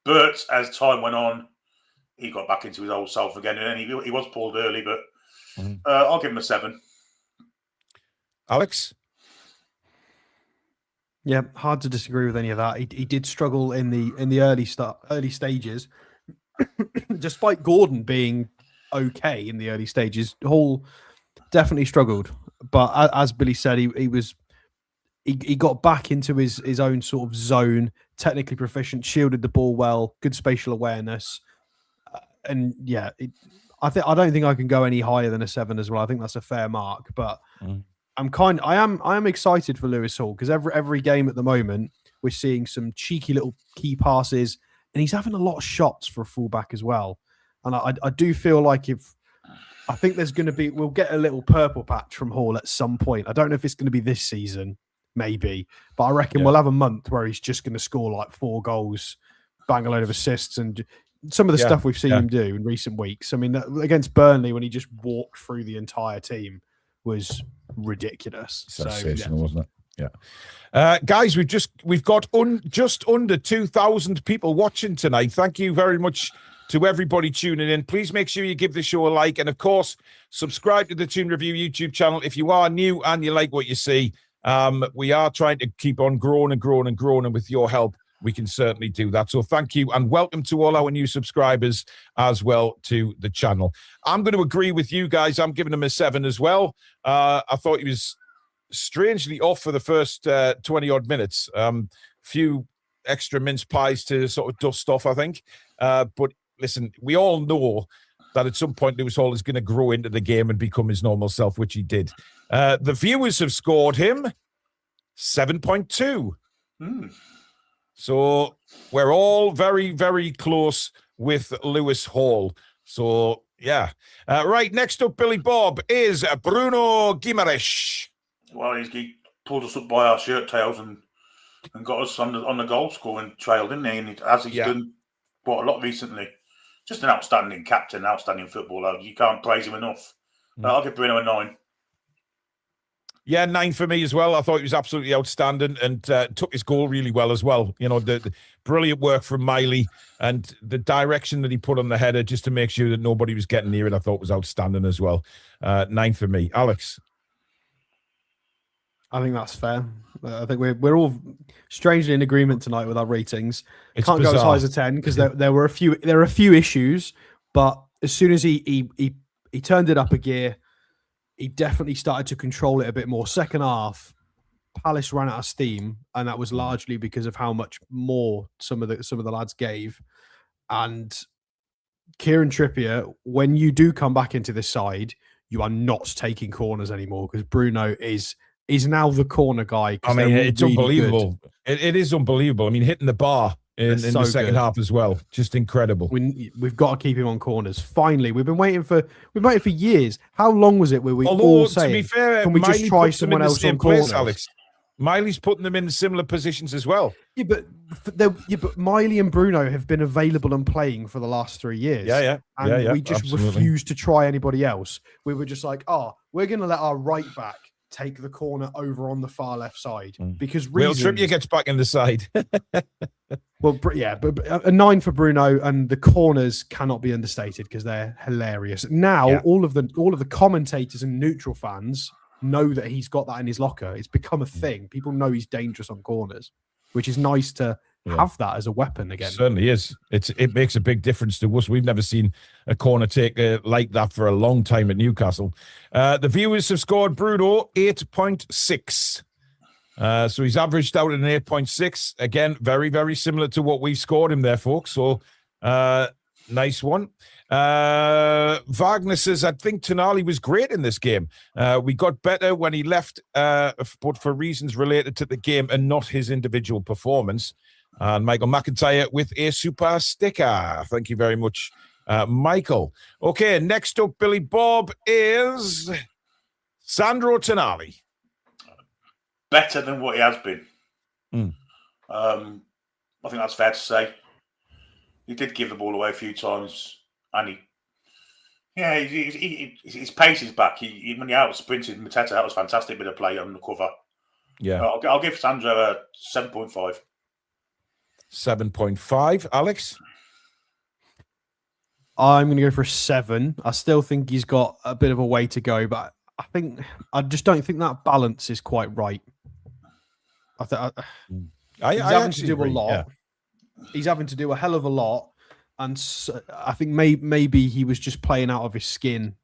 But as time went on, he got back into his old self again. And he was pulled early, but I'll give him a 7. Alex? Yeah, hard to disagree with any of that. He did struggle in the early stages. Despite Gordon being okay in the early stages, Hall definitely struggled. But as Billy said, he got back into his own sort of zone, technically proficient, shielded the ball well, good spatial awareness, and yeah, I don't think I can go any higher than a 7 as well. I think that's a fair mark, but I am excited for Lewis Hall because every game at the moment we're seeing some cheeky little key passes. And he's having a lot of shots for a fullback as well. And I do feel like we'll get a little purple patch from Hall at some point. I don't know if it's going to be this season, maybe. But I reckon we'll have a month where he's just going to score like 4 goals, bang a load of assists, and some of the stuff we've seen him do in recent weeks. I mean, against Burnley, when he just walked through the entire team, was ridiculous. Sensational, wasn't it? Yeah. Guys, we've got just under 2,000 people watching tonight. Thank you very much to everybody tuning in. Please make sure you give the show a like, and of course, subscribe to the Toon Review YouTube channel if you are new and you like what you see. We are trying to keep on growing, and with your help, we can certainly do that. So thank you, and welcome to all our new subscribers as well to the channel. I'm going to agree with you guys. I'm giving him a 7 as well. I thought he was strangely off for the first 20 odd minutes. Few extra mince pies to sort of dust off, I think. But listen, we all know that at some point Lewis Hall is going to grow into the game and become his normal self, which he did. The viewers have scored him 7.2. So we're all very, very close with Lewis Hall. So Yeah. Right, next up, Billy Bob, is Bruno Guimarães. Well, he pulled us up by our shirt tails and got us on the goal scoring trail, didn't he? And he's done quite a lot recently. Just an outstanding captain, outstanding footballer. You can't praise him enough. I'll give Bruno a 9. Yeah, 9 for me as well. I thought he was absolutely outstanding and took his goal really well as well. You know, the brilliant work from Miley and the direction that he put on the header just to make sure that nobody was getting near it, I thought was outstanding as well. 9 for me. Alex? I think that's fair. I think we're all strangely in agreement tonight with our ratings. Can't go as high as a 10 because there are a few issues, but as soon as he turned it up a gear, he definitely started to control it a bit more. Second half, Palace ran out of steam, and that was largely because of how much more some of the lads gave. And Kieran Trippier, when you do come back into this side, you are not taking corners anymore because Bruno is now the corner guy. I mean, it's really unbelievable. It is unbelievable. I mean, hitting the bar in the second half as well, just incredible. We've got to keep him on corners. Finally, we've been waiting for years. How long was it where we all saying, to be fair, can we just try someone else on corners? Alex. Miley's putting them in similar positions as well. Yeah, but Miley and Bruno have been available and playing for the last 3 years. And we just refused to try anybody else. We were just like, we're going to let our right back take the corner over on the far left side because Trippier gets back in the side. Well, yeah, but a 9 for Bruno, and the corners cannot be understated because they're hilarious. Now, all of the commentators and neutral fans know that he's got that in his locker. It's become a thing. People know he's dangerous on corners, which is nice to have that as a weapon again. It certainly is. It makes a big difference to us. We've never seen a corner take like that for a long time at Newcastle. The viewers have scored Bruno 8.6. So he's averaged out at an 8.6. Again, very, very similar to what we scored him there, folks. So nice one. Wagner says, I think Tonali was great in this game. We got better when he left, but for reasons related to the game and not his individual performance. And Michael McIntyre with a super sticker. Thank you very much, Michael. Okay, next up, Billy Bob, is Sandro Tonali. Better than what he has been. I think that's fair to say. He did give the ball away a few times, and his pace is back. When he out sprinted Mateta, that was fantastic bit of play on the cover. Yeah, I'll give Sandro a 7.5. 7.5, Alex. I'm going to go for a 7. I still think he's got a bit of a way to go, but I just don't think that balance is quite right. He's having to do a lot. Yeah. He's having to do a hell of a lot, and so I think maybe he was just playing out of his skin.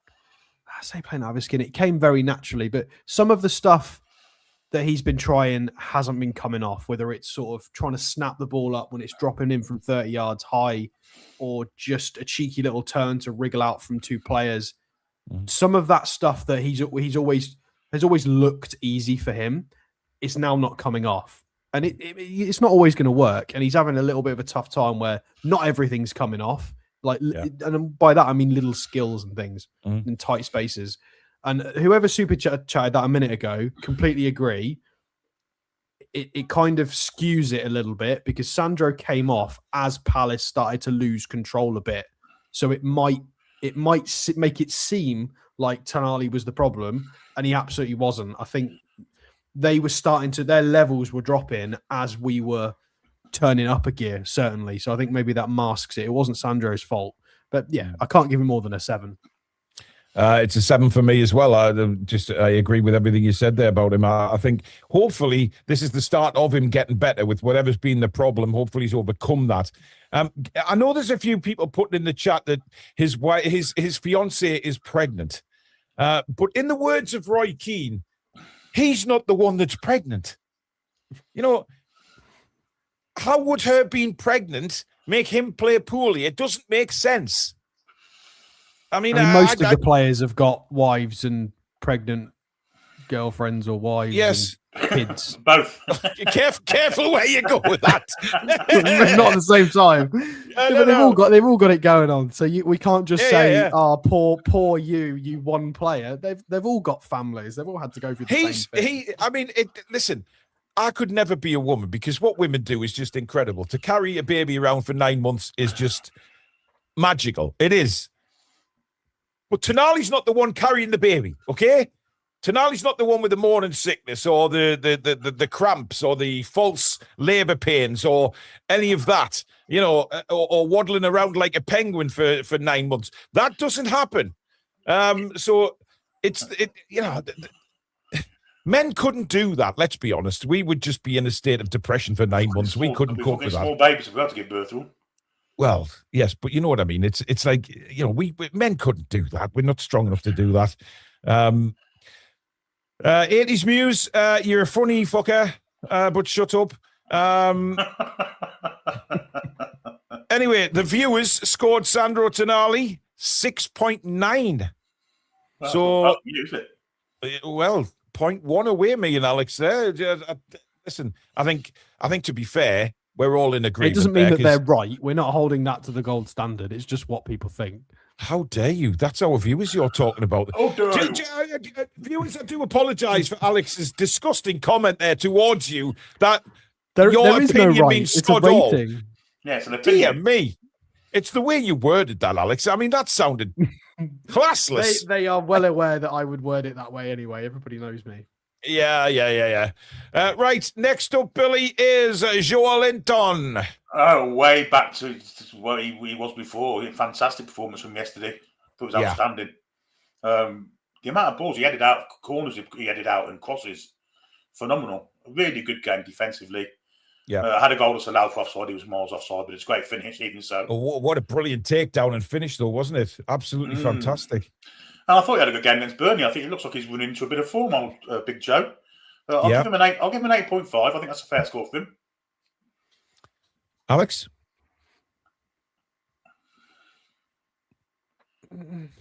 I say playing out of his skin. It came very naturally, but some of the stuff that he's been trying hasn't been coming off, whether it's sort of trying to snap the ball up when it's dropping in from 30 yards high, or just a cheeky little turn to wriggle out from 2 players. Some of that stuff that has always looked easy for him is now not coming off. And it's not always going to work. And he's having a little bit of a tough time where not everything's coming off. And by that, I mean little skills and things in tight spaces. And whoever super chatted that a minute ago, completely agree. It kind of skews it a little bit because Sandro came off as Palace started to lose control a bit. So it might make it seem like Tonali was the problem, and he absolutely wasn't. I think they were their levels were dropping as we were turning up a gear, certainly. So I think maybe that masks it. It wasn't Sandro's fault. But yeah, I can't give him more than a 7. It's a 7 for me as well. I agree with everything you said there about him. I think hopefully this is the start of him getting better with whatever's been the problem. Hopefully he's overcome that. I know there's a few people putting in the chat that his fiancée is pregnant. But in the words of Roy Keane, he's not the one that's pregnant. You know, how would her being pregnant make him play poorly? It doesn't make sense. I mean, most of the players have got wives and pregnant girlfriends or wives. Yes, kids? Both. Careful where you go with that. Not at the same time. But they've all got it going on. So we can't just say, "Oh, poor you one player." They've all got families. They've all had to go through the same thing. Listen, I could never be a woman because what women do is just incredible. To carry a baby around for 9 months is just magical. It is. But Tonali's not the one carrying the baby, okay? Tonali's not the one with the morning sickness or the cramps or the false labour pains or any of that, or waddling around like a penguin for 9 months. That doesn't happen. So men couldn't do that. Let's be honest. We would just be in a state of depression for 9 months. We couldn't cope with that. Small babies have got to give birth to them. Well, yes, but you know what I mean. It's like we men couldn't do that. We're not strong enough to do that. 80s Muse, you're a funny fucker, but shut up. Anyway, the viewers scored Sandro Tonali 6.9. So, well, 0.1 away, me and Alex there. Listen, I think to be fair, we're all in agreement. It doesn't mean that they're right. We're not holding that to the gold standard. It's just what people think. How dare you? That's our viewers you're talking about. Viewers, I do apologise for Alex's disgusting comment there towards you that your is opinion no right. means It's a sod all. rating. Yeah, it's an opinion. Dear me. It's the way you worded that, Alex. I mean, that sounded classless. They are well aware that I would word it that way anyway. Everybody knows me. Yeah. Right, next up, Billy, is Joe Willock. Oh, way back to what he was before. Fantastic performance from yesterday. It was outstanding. The amount of balls he headed out, corners he headed out, and crosses, phenomenal. A really good game defensively. Yeah, had a goal that's allowed for offside. He was miles offside, but it's a great finish, even so. Oh, what a brilliant takedown and finish, though, wasn't it? Absolutely fantastic. And I thought he had a good game against Burnley. I think it looks like he's running into a bit of form on Big Joe. I'll give him an 8. I'll give him an 8.5. I think that's a fair score for him. Alex?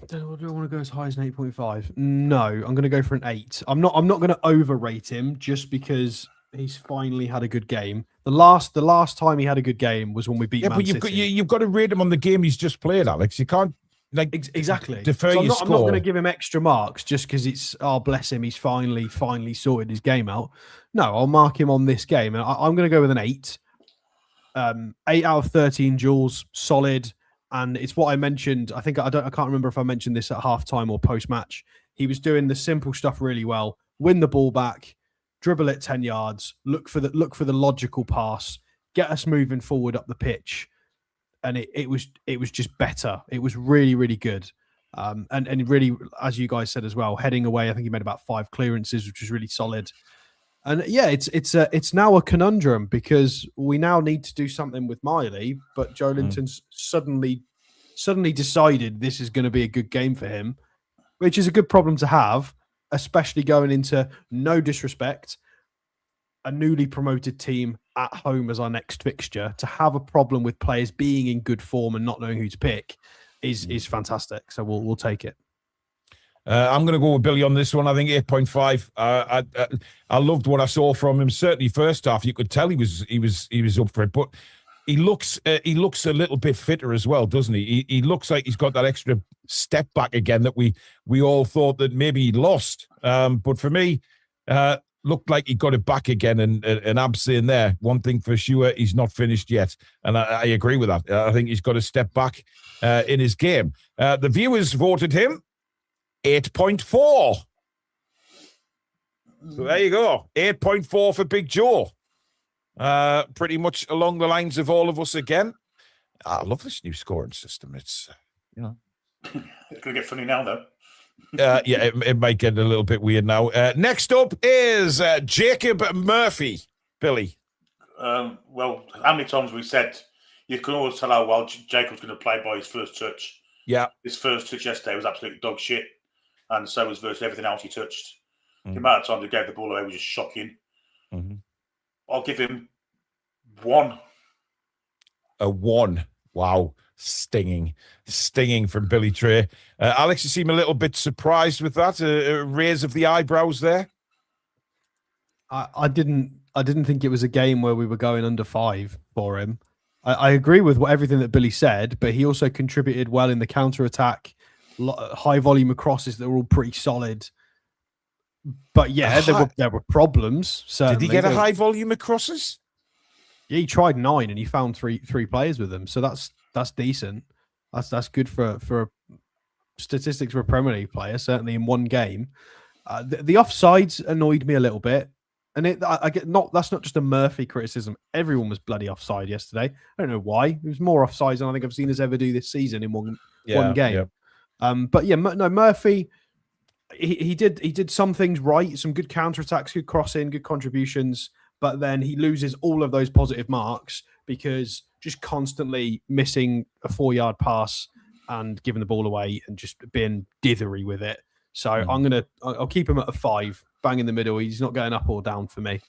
Do I want to go as high as an 8.5? No, I'm going to go for an 8. I'm not going to overrate him just because he's finally had a good game. The last time he had a good game was when we beat Man City. But you've got to rate him on the game he's just played, Alex. You can't exactly defer your score. I'm not going to give him extra marks just because it's bless him, he's finally sorted his game out. No, I'll mark him on this game, and I'm going to go with an 8. 8 out of 13 duels, solid. And it's what I mentioned. I can't remember if I mentioned this at halftime or post match. He was doing the simple stuff really well. Win the ball back, dribble it 10 yards, look for the logical pass, get us moving forward up the pitch. And it was just better. It was really, really good. And really, as you guys said as well, heading away, I think he made about 5 clearances, which was really solid. And yeah, it's now a conundrum because we now need to do something with Miley, but Joe Linton's suddenly decided this is going to be a good game for him, which is a good problem to have, especially going into, no disrespect, a newly promoted team at home as our next fixture. To have a problem with players being in good form and not knowing who to pick is fantastic. So we'll take it. I'm going to go with Billy on this one. I think 8.5. I loved what I saw from him. Certainly, first half, you could tell he was up for it. But he looks a little bit fitter as well, doesn't he? He looks like he's got that extra step back again that we all thought that maybe he lost. But for me, looked like he got it back again. And I'm saying there, one thing for sure, he's not finished yet. And I agree with that. I think he's got to step back in his game. The viewers voted him 8.4. So there you go. 8.4 for Big Joe. Pretty much along the lines of all of us again. I love this new scoring system. It's, It's going to get funny now, though. Yeah, it might get a little bit weird now. Next up is Jacob Murphy. Billy. Well, how many times we said you can always tell how well Jacob's going to play by his first touch. Yeah. His first touch yesterday was absolutely dog shit. And so was virtually everything else he touched. The amount of times he gave the ball away was just shocking. I'll give him 1. A 1. Wow. Stinging from Billy Trey. Alex, you seem a little bit surprised with that. A raise of the eyebrows there. I didn't think it was a game where we were going under 5 for him. I agree with everything that Billy said, but he also contributed well in the counter attack, high volume of crosses that were all pretty solid. But yeah, there were problems. Certainly. Did he get a high volume of crosses? Yeah, he tried 9 and he found three players with them. So that's decent. That's good for statistics for a Premier League player, certainly in one game. The offsides annoyed me a little bit. And that's not just a Murphy criticism. Everyone was bloody offside yesterday. I don't know why. It was more offsides than I think I've seen us ever do this season in one game. Yeah. But yeah, no, Murphy, he did some things right, some good counterattacks, good crossing, good contributions, but then he loses all of those positive marks because just constantly missing a 4-yard pass and giving the ball away and just being dithery with it. So I'll keep him at a 5, bang in the middle. He's not going up or down for me.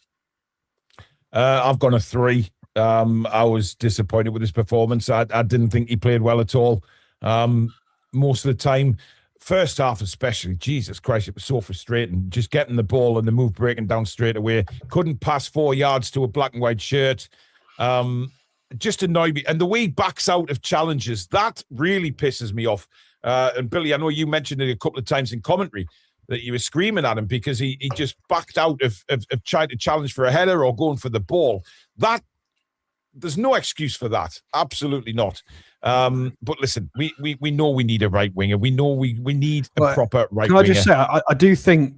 I've gone a 3. I was disappointed with his performance. I didn't think he played well at all. Most of the time, first half especially, Jesus Christ, it was so frustrating. Just getting the ball and the move breaking down straight away. Couldn't pass 4 yards to a black and white shirt. Just annoyed me. And the way he backs out of challenges, that really pisses me off. And Billy, I know you mentioned it a couple of times in commentary that you were screaming at him because he just backed out of trying to challenge for a header or going for the ball. There's no excuse for that. Absolutely not. But listen, we know we need a right winger. We know we need a proper right winger. Can I just say, I do think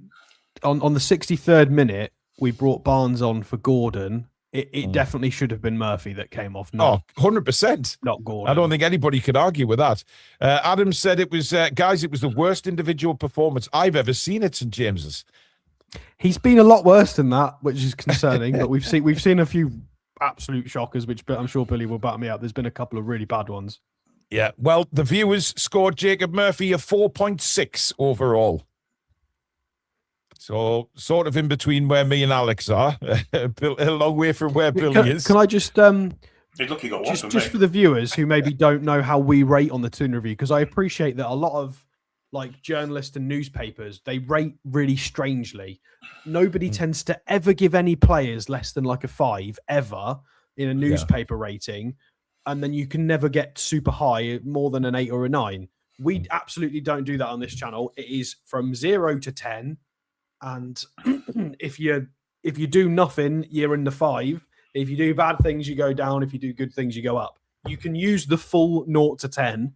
on the 63rd minute, we brought Barnes on for Gordon. It definitely should have been Murphy that came off. 100%. Not Gordon. I don't think anybody could argue with that. Adam said it was, guys, it was the worst individual performance I've ever seen at St. James's. He's been a lot worse than that, which is concerning. But we've seen a few absolute shockers, which I'm sure Billy will back me up. There's been a couple of really bad ones. Yeah. Well, the viewers scored Jacob Murphy a 4.6 overall. So sort of in between where me and Alex are, a long way from where Billy is. Can I just just for the viewers who maybe don't know how we rate on the Toon Review, because I appreciate that a lot of like journalists and newspapers, they rate really strangely. Nobody tends to ever give any players less than like a 5 ever in a newspaper rating, and then you can never get super high, more than an 8 or a 9. We absolutely don't do that on this channel. It is from 0 to 10. And if you do nothing, you're in the 5. If you do bad things, you go down. If you do good things, you go up. You can use the full 0 to 10.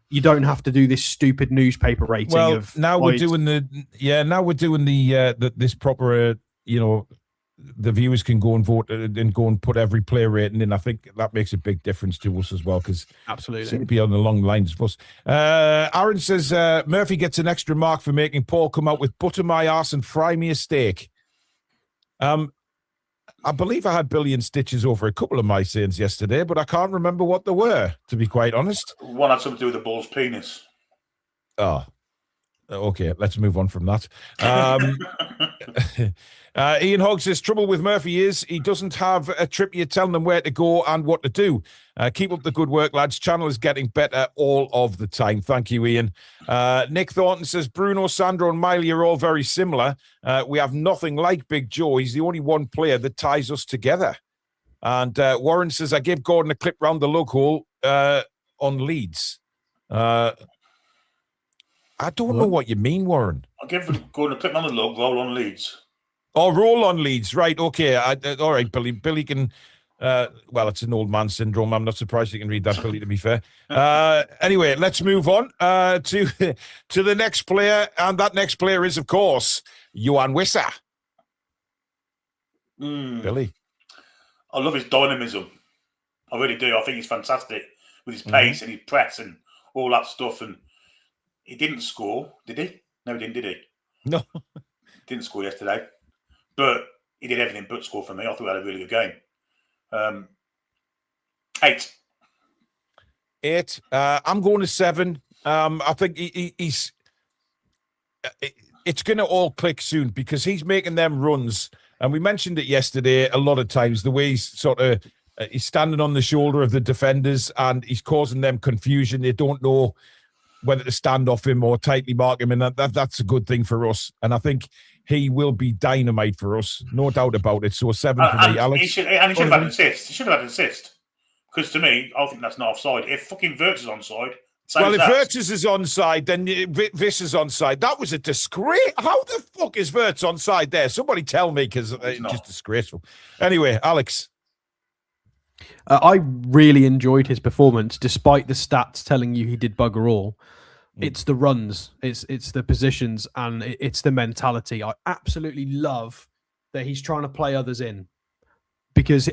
You don't have to do this stupid newspaper rating. Well, now we're doing this proper, the viewers can go and vote and go and put every player rating in. I think that makes a big difference to us as well, because absolutely be on the long lines of us. Aaron says Murphy gets an extra mark for making Paul come out with butter my arse and fry me a steak. I believe I had Billy and Stitches over a couple of my sayings yesterday, but I can't remember what they were, to be quite honest. One had something to do with the ball's penis. Oh, okay, let's move on from that. Ian Hogg says, trouble with Murphy is he doesn't have a Trippier telling them where to go and what to do. Keep up the good work, lads. Channel is getting better all of the time. Thank you, Ian. Nick Thornton says, Bruno, Sandro and Miley are all very similar. We have nothing like Big Joe. He's the only one player that ties us together. And Warren says, I gave Gordon a clip round the lug hole on Leeds. I don't know what you mean, Warren. I'll give Gordon a clip on the lug, roll on Leeds. Oh, roll on Leeds. Right, okay. All right, Billy. Billy can... well, it's an old man syndrome. I'm not surprised you can read that, Billy, to be fair. Anyway, let's move on to the next player. And that next player is, of course, Yohan Wissa. Billy. I love his dynamism. I really do. I think he's fantastic with his pace and his press and all that stuff. And he didn't score, did he? No, he didn't, did he? No. Didn't score yesterday. But he did everything but score for me. I thought he had a really good game. 8. 8. I'm going to 7. I think he's... It's going to all click soon because he's making them runs. And we mentioned it yesterday a lot of times, the way he's sort of... he's standing on the shoulder of the defenders and he's causing them confusion. They don't know whether to stand off him or tightly mark him. And that's a good thing for us. And I think he will be dynamite for us, no doubt about it. So 7 for me, Alex. He should have had an assist. He should have had an assist. Because to me, I think that's not offside. If fucking Wirtz is onside, well, if Wirtz is onside, then Viss is onside. That was a disgrace. How the fuck is Wirtz onside there? Somebody tell me, because it's just disgraceful. Anyway, Alex. I really enjoyed his performance, despite the stats telling you he did bugger all. It's the runs, it's the positions, and it's the mentality. I absolutely love that he's trying to play others in, because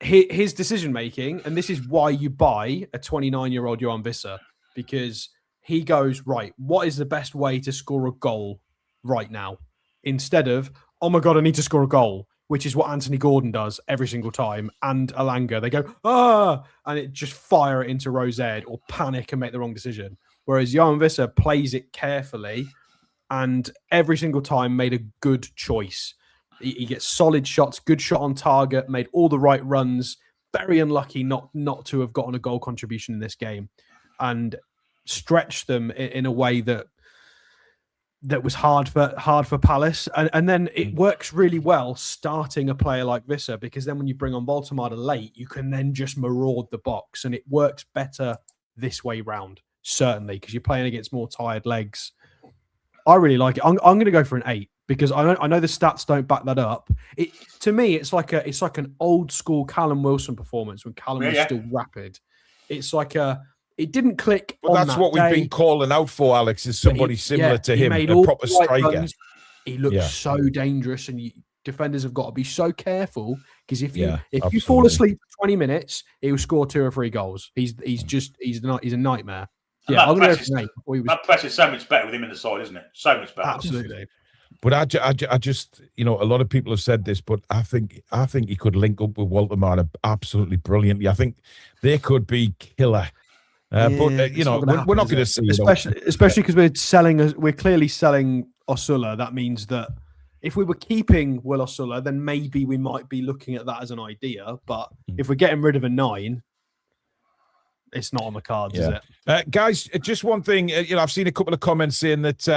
his decision making, and this is why you buy a 29-year-old Johan Visser, because he goes, right, what is the best way to score a goal right now? Instead of, oh my God, I need to score a goal, which is what Anthony Gordon does every single time, and Alanga. They go, and it just fire it into Rosed or panic and make the wrong decision. Whereas Johan Visser plays it carefully and every single time made a good choice. He gets solid shots, good shot on target, made all the right runs. Very unlucky not to have gotten a goal contribution in this game, and stretched them in a way that was hard for Palace. And then it works really well starting a player like Visser, because then when you bring on Voltemade late, you can then just maraud the box, and it works better this way round, certainly, because you're playing against more tired legs. I really like it. I'm going to go for an 8. Because I know the stats don't back that up. To me, it's like an old school Callum Wilson performance when Callum was still rapid. It's like it didn't click. Well, that's what we've been calling out for, Alex. Is somebody similar to him, a proper striker. Runs. He looks so dangerous, and defenders have got to be so careful, because if you fall asleep for 20 minutes, he will score 2 or 3 goals. He's a nightmare. Yeah, I'm going to go for 8. That press is so much better with him in the side, isn't it? So much better. Absolutely. But I just, a lot of people have said this, but I think he could link up with Voltemade absolutely brilliantly. I think they could be killer. But we're not going to see, especially because we're clearly selling Osula. That means that if we were keeping Will Osula, then maybe we might be looking at that as an idea. But if we're getting rid of a 9. It's not on the cards, is it? Guys, just one thing. I've seen a couple of comments saying that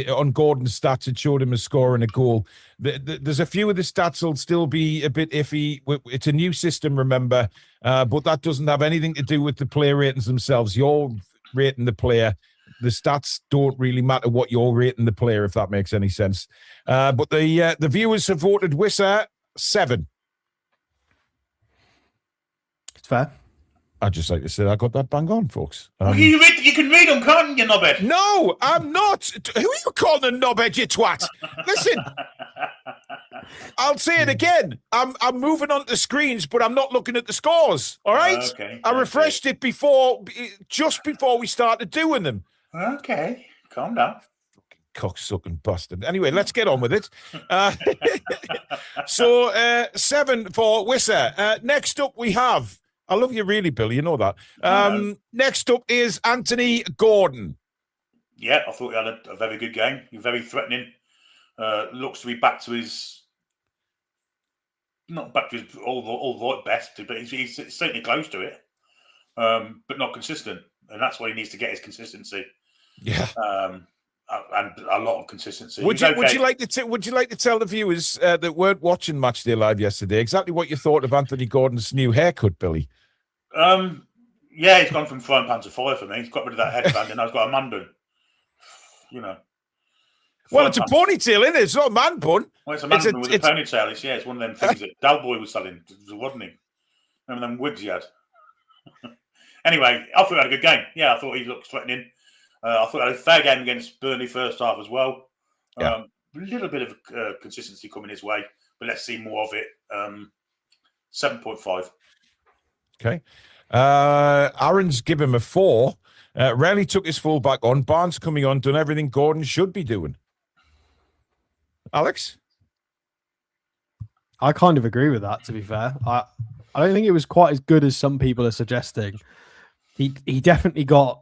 on Gordon's stats, it showed him a score and a goal. There's a few of the stats will still be a bit iffy. It's a new system, remember, but that doesn't have anything to do with the player ratings themselves. You're rating the player. The stats don't really matter what you're rating the player, if that makes any sense. But the viewers have voted Visser 7. It's fair. I'd just like to say I got that bang on, folks. You can read them, can't you, knobhead? No, I'm not. Who are you calling a knobhead, you twat? Listen, I'll say it again. I'm moving on to the screens, but I'm not looking at the scores. All right? Okay. I refreshed it just before we started doing them. Okay, calm down. Cocksucking bastard. Anyway, let's get on with it. So 7 for Visser. Next up, we have. I love you really, Bill. You know that. Next up is Anthony Gordon. Yeah, I thought he had a very good game. He was very threatening. Looks to be back to his... Not back to his all right best, but he's certainly close to it. But not consistent. And that's why he needs to get his consistency. Yeah. And a lot of consistency. Would you like to tell the viewers that weren't watching Matchday Live yesterday exactly what you thought of Anthony Gordon's new haircut, Billy? Yeah, he's gone from frying pan to fire for me. He's got rid of that headband, and now he's got a man bun. Well, it's a ponytail, isn't it? It's not a man bun. Well, it's a man bun with a ponytail. It's one of them things that Dalboy was selling, wasn't he? Remember them wigs he had? Anyway, I thought he had a good game. Yeah, I thought he looked threatening. I thought he had a fair game against Burnley first half as well. A little bit of consistency coming his way, but let's see more of it. 7.5. Okay. Aaron's give him a 4. Rarely took his full back on. Barnes coming on, done everything Gordon should be doing. Alex? I kind of agree with that, to be fair. I don't think it was quite as good as some people are suggesting. He definitely got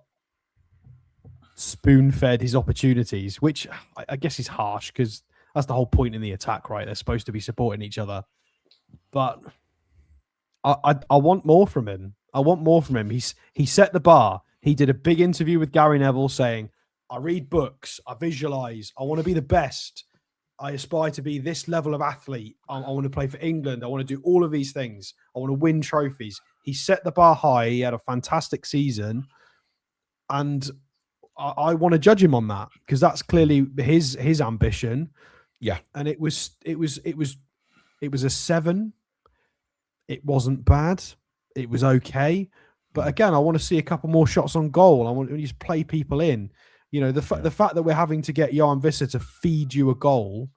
spoon-fed his opportunities, which I guess is harsh because that's the whole point in the attack, right? They're supposed to be supporting each other. But I want more from him. I want more from him. He set the bar. He did a big interview with Gary Neville saying, I read books, I visualize, I want to be the best. I aspire to be this level of athlete. I want to play for England. I want to do all of these things. I want to win trophies. He set the bar high. He had a fantastic season. And I want to judge him on that because that's clearly his ambition. Yeah. And it was a 7. It wasn't bad. It was okay. But again, I want to see a couple more shots on goal. I want to just play people in. You know, the fact that we're having to get Jan Visser to feed you a goal,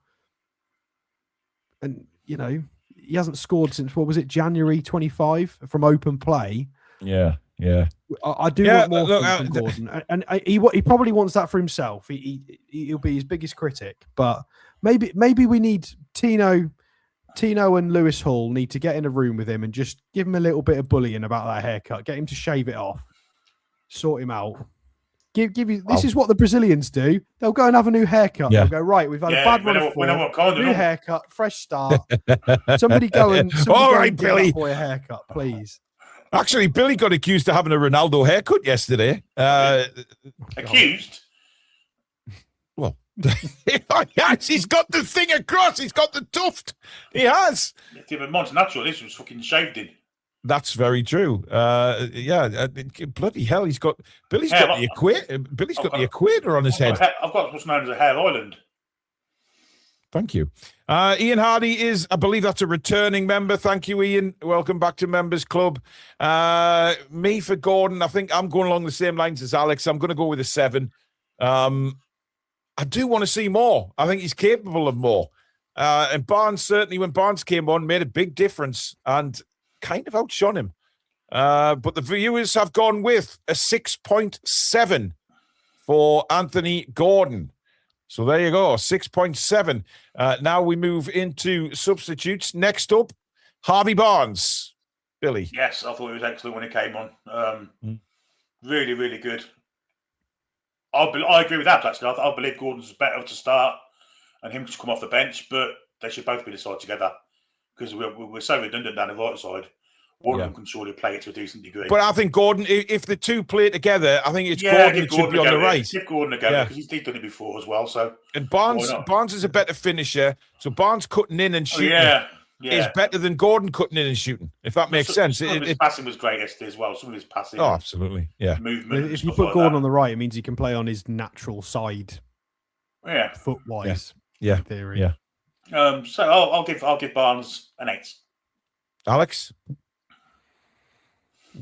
and you know he hasn't scored since what was it, January 25 from open play. Yeah. I do want more from Gordon, and he probably wants that for himself. He'll be his biggest critic, but maybe we need Tino and Lewis Hall need to get in a room with him and just give him a little bit of bullying about that haircut. Get him to shave it off, sort him out. Give you. This is what the Brazilians do. They'll go and have a new haircut. Yeah. They'll go, right, we've had a bad run of form. New haircut, fresh start. Somebody go and all right, give Billy. that boy a haircut, please. Actually, Billy got accused of having a Ronaldo haircut yesterday. Accused? Well, yes, he's got the thing across. He's got the tuft. He has. Yeah, but mine's natural. This was fucking shaved in. That's very true. Bloody hell, Billy's got the equator. Billy's got the equator on his head. I've got what's known as a hair island. Thank you. Ian Hardy is, I believe that's a returning member. Thank you, Ian. Welcome back to Members Club. Me for Gordon, I think I'm going along the same lines as Alex. I'm going to go with a 7. I do want to see more. I think he's capable of more. And Barnes, certainly when Barnes came on, made a big difference and kind of outshone him. But the viewers have gone with a 6.7 for Anthony Gordon. So there you go, 6.7. Now we move into substitutes. Next up, Harvey Barnes. Billy. Yes, I thought he was excellent when he came on. Really, really good. I agree with that, actually. I believe Gordon's better to start and him to come off the bench, but they should both be the side together because we're so redundant down the right side. One of them can surely play it to a decent degree. But I think Gordon, if the two play together, I think it's Gordon that should be on the right. Give Gordon a go because he's done it before as well. So and Barnes is a better finisher. So Barnes cutting in and shooting is better than Gordon cutting in and shooting. If that makes sense. His passing was great yesterday as well. Some of his passing. Oh, absolutely. Yeah. Movement. If you put Gordon on the right, it means he can play on his natural side. Yeah. Foot wise. Yeah. In theory. Yeah. So I'll give Barnes an 8. Alex.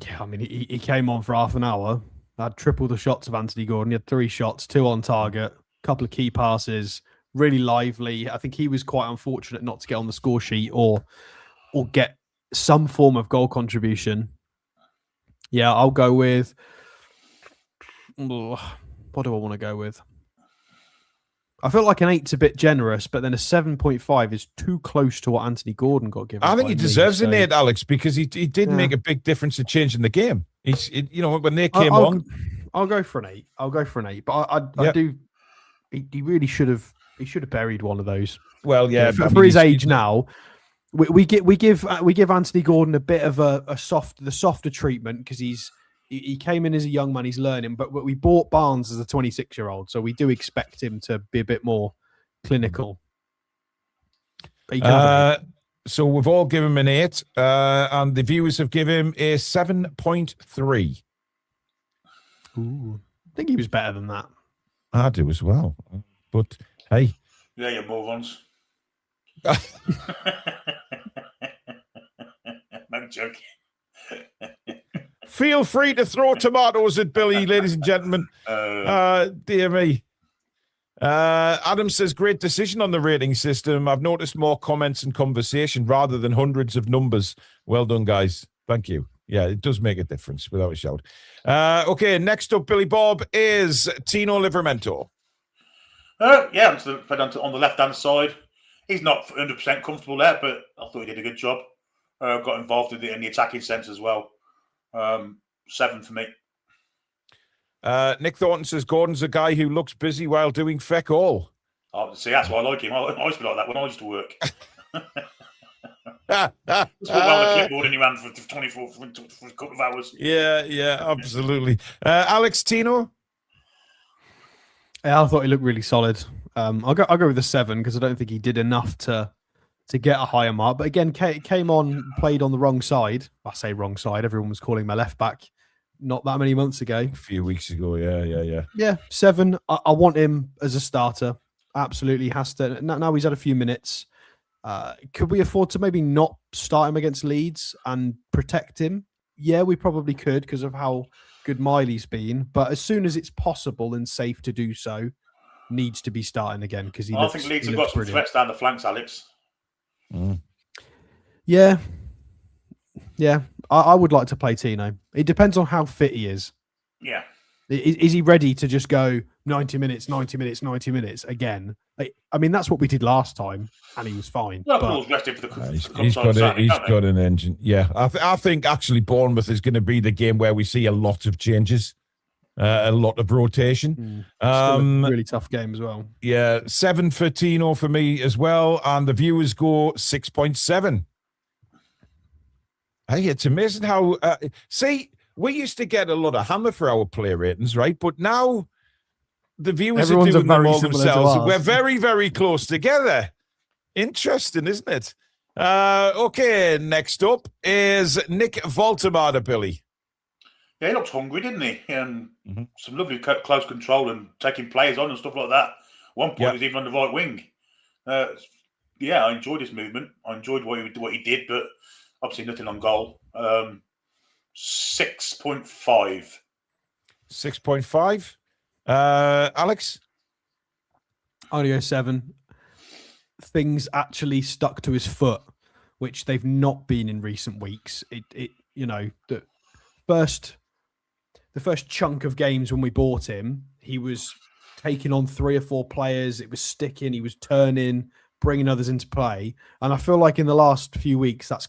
Yeah, I mean, he came on for half an hour, had triple the shots of Anthony Gordon. He had 3 shots, 2 on target, a couple of key passes, really lively. I think he was quite unfortunate not to get on the score sheet or get some form of goal contribution. Yeah, I'll go with... What do I want to go with? I feel like an 8's a bit generous, but then a 7.5 is too close to what Anthony Gordon got given. I think he deserves an 8, Alex, because he did make a big difference in changing the game. When they came on, I'll go for an 8. But I do. He really should have. He should have buried one of those. Well, yeah, for his age now, we give Anthony Gordon a bit of the softer treatment because he came in as a young man, he's learning, but we bought Barnes as a 26-year-old, so we do expect him to be a bit more clinical. So we've all given him an 8, and the viewers have given him a 7.3. Ooh, I think he was better than that. I do as well, but hey. Yeah, you morons. I'm joking. Feel free to throw tomatoes at Billy, ladies and gentlemen. Dear me. Adam says, great decision on the rating system. I've noticed more comments and conversation rather than hundreds of numbers. Well done, guys. Thank you. Yeah, it does make a difference, without a shout. Okay, next up, Billy Bob, is Tino Livramento. On the left-hand side. He's not 100% comfortable there, but I thought he did a good job. Got involved in the attacking sense as well. 7 for me. Nick Thornton says Gordon's a guy who looks busy while doing feck all. Oh, see, that's why I like him. I used to be like that when I used to work. Just walk around the clipboard in your hand for 24 for a couple of hours. Yeah, absolutely. Alex, Tino? Yeah, I thought he looked really solid. I'll go with a 7 because I don't think he did enough to get a higher mark. But again, came on, played on the wrong side. I say wrong side. Everyone was calling my left back not that many months ago. A few weeks ago, yeah. Yeah, 7. I want him as a starter. Absolutely has to. Now he's had a few minutes. Could we afford to maybe not start him against Leeds and protect him? Yeah, we probably could because of how good Miley's been. But as soon as it's possible and safe to do so, needs to be starting again because I think Leeds have got some threats down the flanks, Alex. Yeah. I would like to play Tino. It depends on how fit he is. Yeah. Is he ready to just go 90 minutes again? I mean, that's what we did last time, and he was fine. Well, rested for the he's got an engine. Yeah, I think actually Bournemouth is going to be the game where we see a lot of changes, a lot of rotation. Still a really tough game as well. Yeah, 7 for Tino for me as well, and the viewers go 6.7. Hey, it's amazing how see. We used to get a lot of hammer for our player ratings, right? But now the viewers are doing them all themselves. We're very, very close together. Interesting, isn't it? Okay, next up is Nick Voltemade, Billy. Yeah, he looked hungry, didn't he? And some lovely close control and taking players on and stuff like that. One point he was even on the right wing. I enjoyed his movement. I enjoyed what he did, but obviously nothing on goal. 6.5. 6.5. Alex? I'm going to go 7. Things actually stuck to his foot, which they've not been in recent weeks. The first chunk of games when we bought him, he was taking on 3 or 4 players. It was sticking. He was turning, bringing others into play. And I feel like in the last few weeks, that's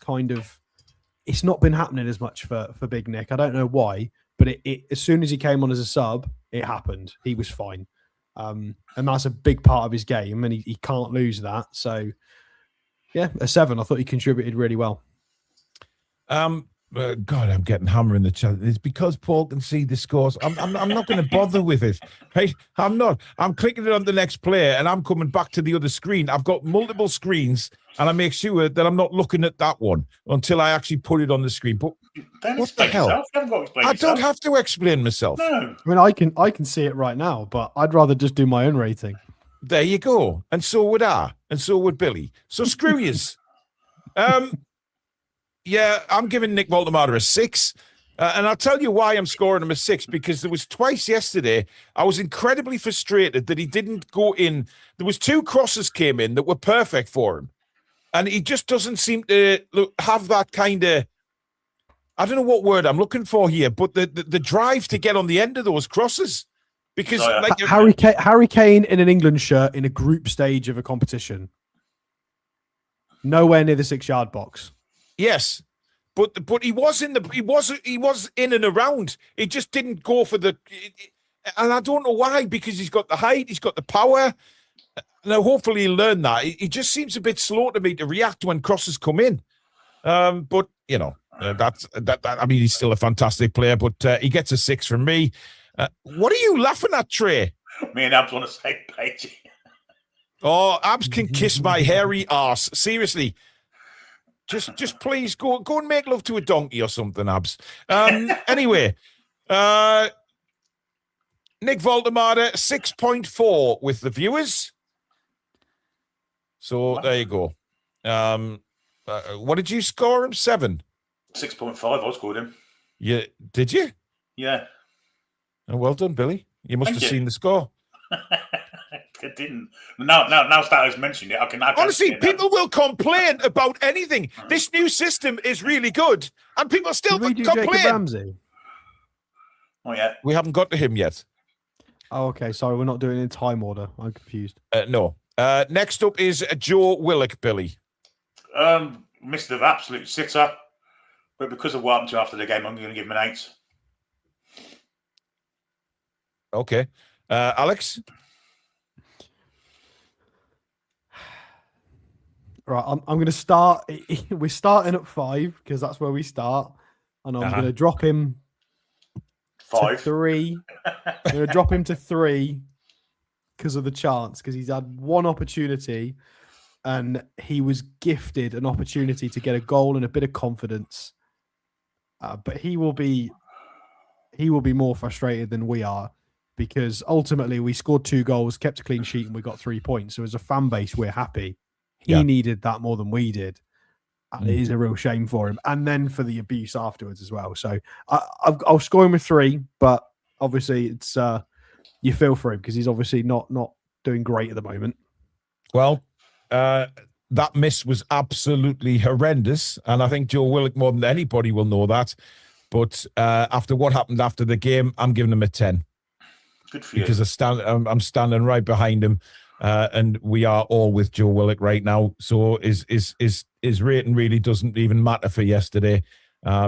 it's not been happening as much for Big Nick. I don't know why, but it as soon as he came on as a sub, it happened. He was fine. And that's a big part of his game, and he can't lose that. So, yeah, a 7. I thought he contributed really well. God, I'm getting hammer in the chat. It's because Paul can see the scores. I'm not going to bother with it. Right? I'm not. I'm clicking it on the next player, and I'm coming back to the other screen. I've got multiple screens, and I make sure that I'm not looking at that one until I actually put it on the screen. But what the hell? I don't have to explain myself. No. I mean, I can see it right now, but I'd rather just do my own rating. There you go. And so would I, and so would Billy. So screw yous. Yeah, I'm giving Nick Voltemade a 6. And I'll tell you why I'm scoring him a 6, because there was twice yesterday I was incredibly frustrated that he didn't go in. There was 2 crosses came in that were perfect for him. And he just doesn't seem to have that kind of, I don't know what word I'm looking for here, but the drive to get on the end of those crosses. Because Harry Kane in an England shirt in a group stage of a competition. Nowhere near the 6-yard box. Yes, but he was in and around. He just didn't go for and I don't know why, because he's got the height, he's got the power. Now, hopefully he'll learn that. He just seems a bit slow to me to react when crosses come in. But that's that. I mean, he's still a fantastic player, but he gets a 6 from me. What are you laughing at, Trey? Me and Abs want to say Pagey. Oh, Abs can kiss my hairy arse. Seriously. Just please go and make love to a donkey or something, Abs. Anyway, Nick Voltemade, 6.4 with the viewers. So there you go. What did you score him? 7? 6.5, I scored him. Yeah, did you? Yeah. Oh, well done, Billy. You must have seen the score. I didn't. Now Stato's mentioned it. I can honestly, people will complain about anything. This new system is really good, and people still complain. Oh yeah, we haven't got to him yet. Oh, okay. Sorry, we're not doing it in time order. I'm confused. No. Next up is Joe Willock, Billy. Mr. Absolute sitter, but because of what happened to after the game, I'm going to give him an 8. Okay, Alex. Right, I'm going to start. We're starting at 5 because that's where we start, and I'm going to drop him 5 to 3. I'm going to drop him to 3, because of the chance, because he's had one opportunity and he was gifted an opportunity to get a goal and a bit of confidence. But he will be more frustrated than we are, because ultimately we scored 2 goals, kept a clean sheet, and we got 3 points. So as a fan base, we're happy. He needed that more than we did. And it is a real shame for him. And then for the abuse afterwards as well. So I'll score him with 3, but obviously it's you feel for him because he's obviously not doing great at the moment. Well, that miss was absolutely horrendous. And I think Joe Willock, more than anybody, will know that. But after what happened after the game, I'm giving him a 10. Good for you. Because I'm standing right behind him. And we are all with Joe Willock right now. So his rating really doesn't even matter for yesterday,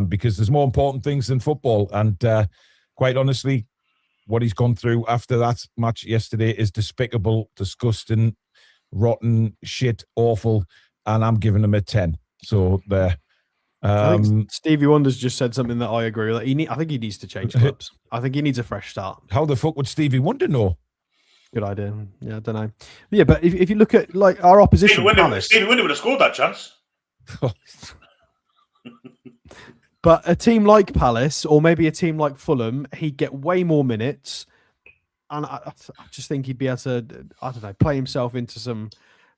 because there's more important things than football. And quite honestly, what he's gone through after that match yesterday is despicable, disgusting, rotten, shit, awful. And I'm giving him a 10. So there. I think Stevie Wonder's just said something that I agree with. I think he needs to change clubs. I think he needs a fresh start. How the fuck would Stevie Wonder know? Good idea. Yeah, I don't know. Yeah, but if you look at like our opposition, Stevie Wonder would have scored that chance. But a team like Palace, or maybe a team like Fulham, he'd get way more minutes, and I just think he'd be able to, I don't know, play himself into some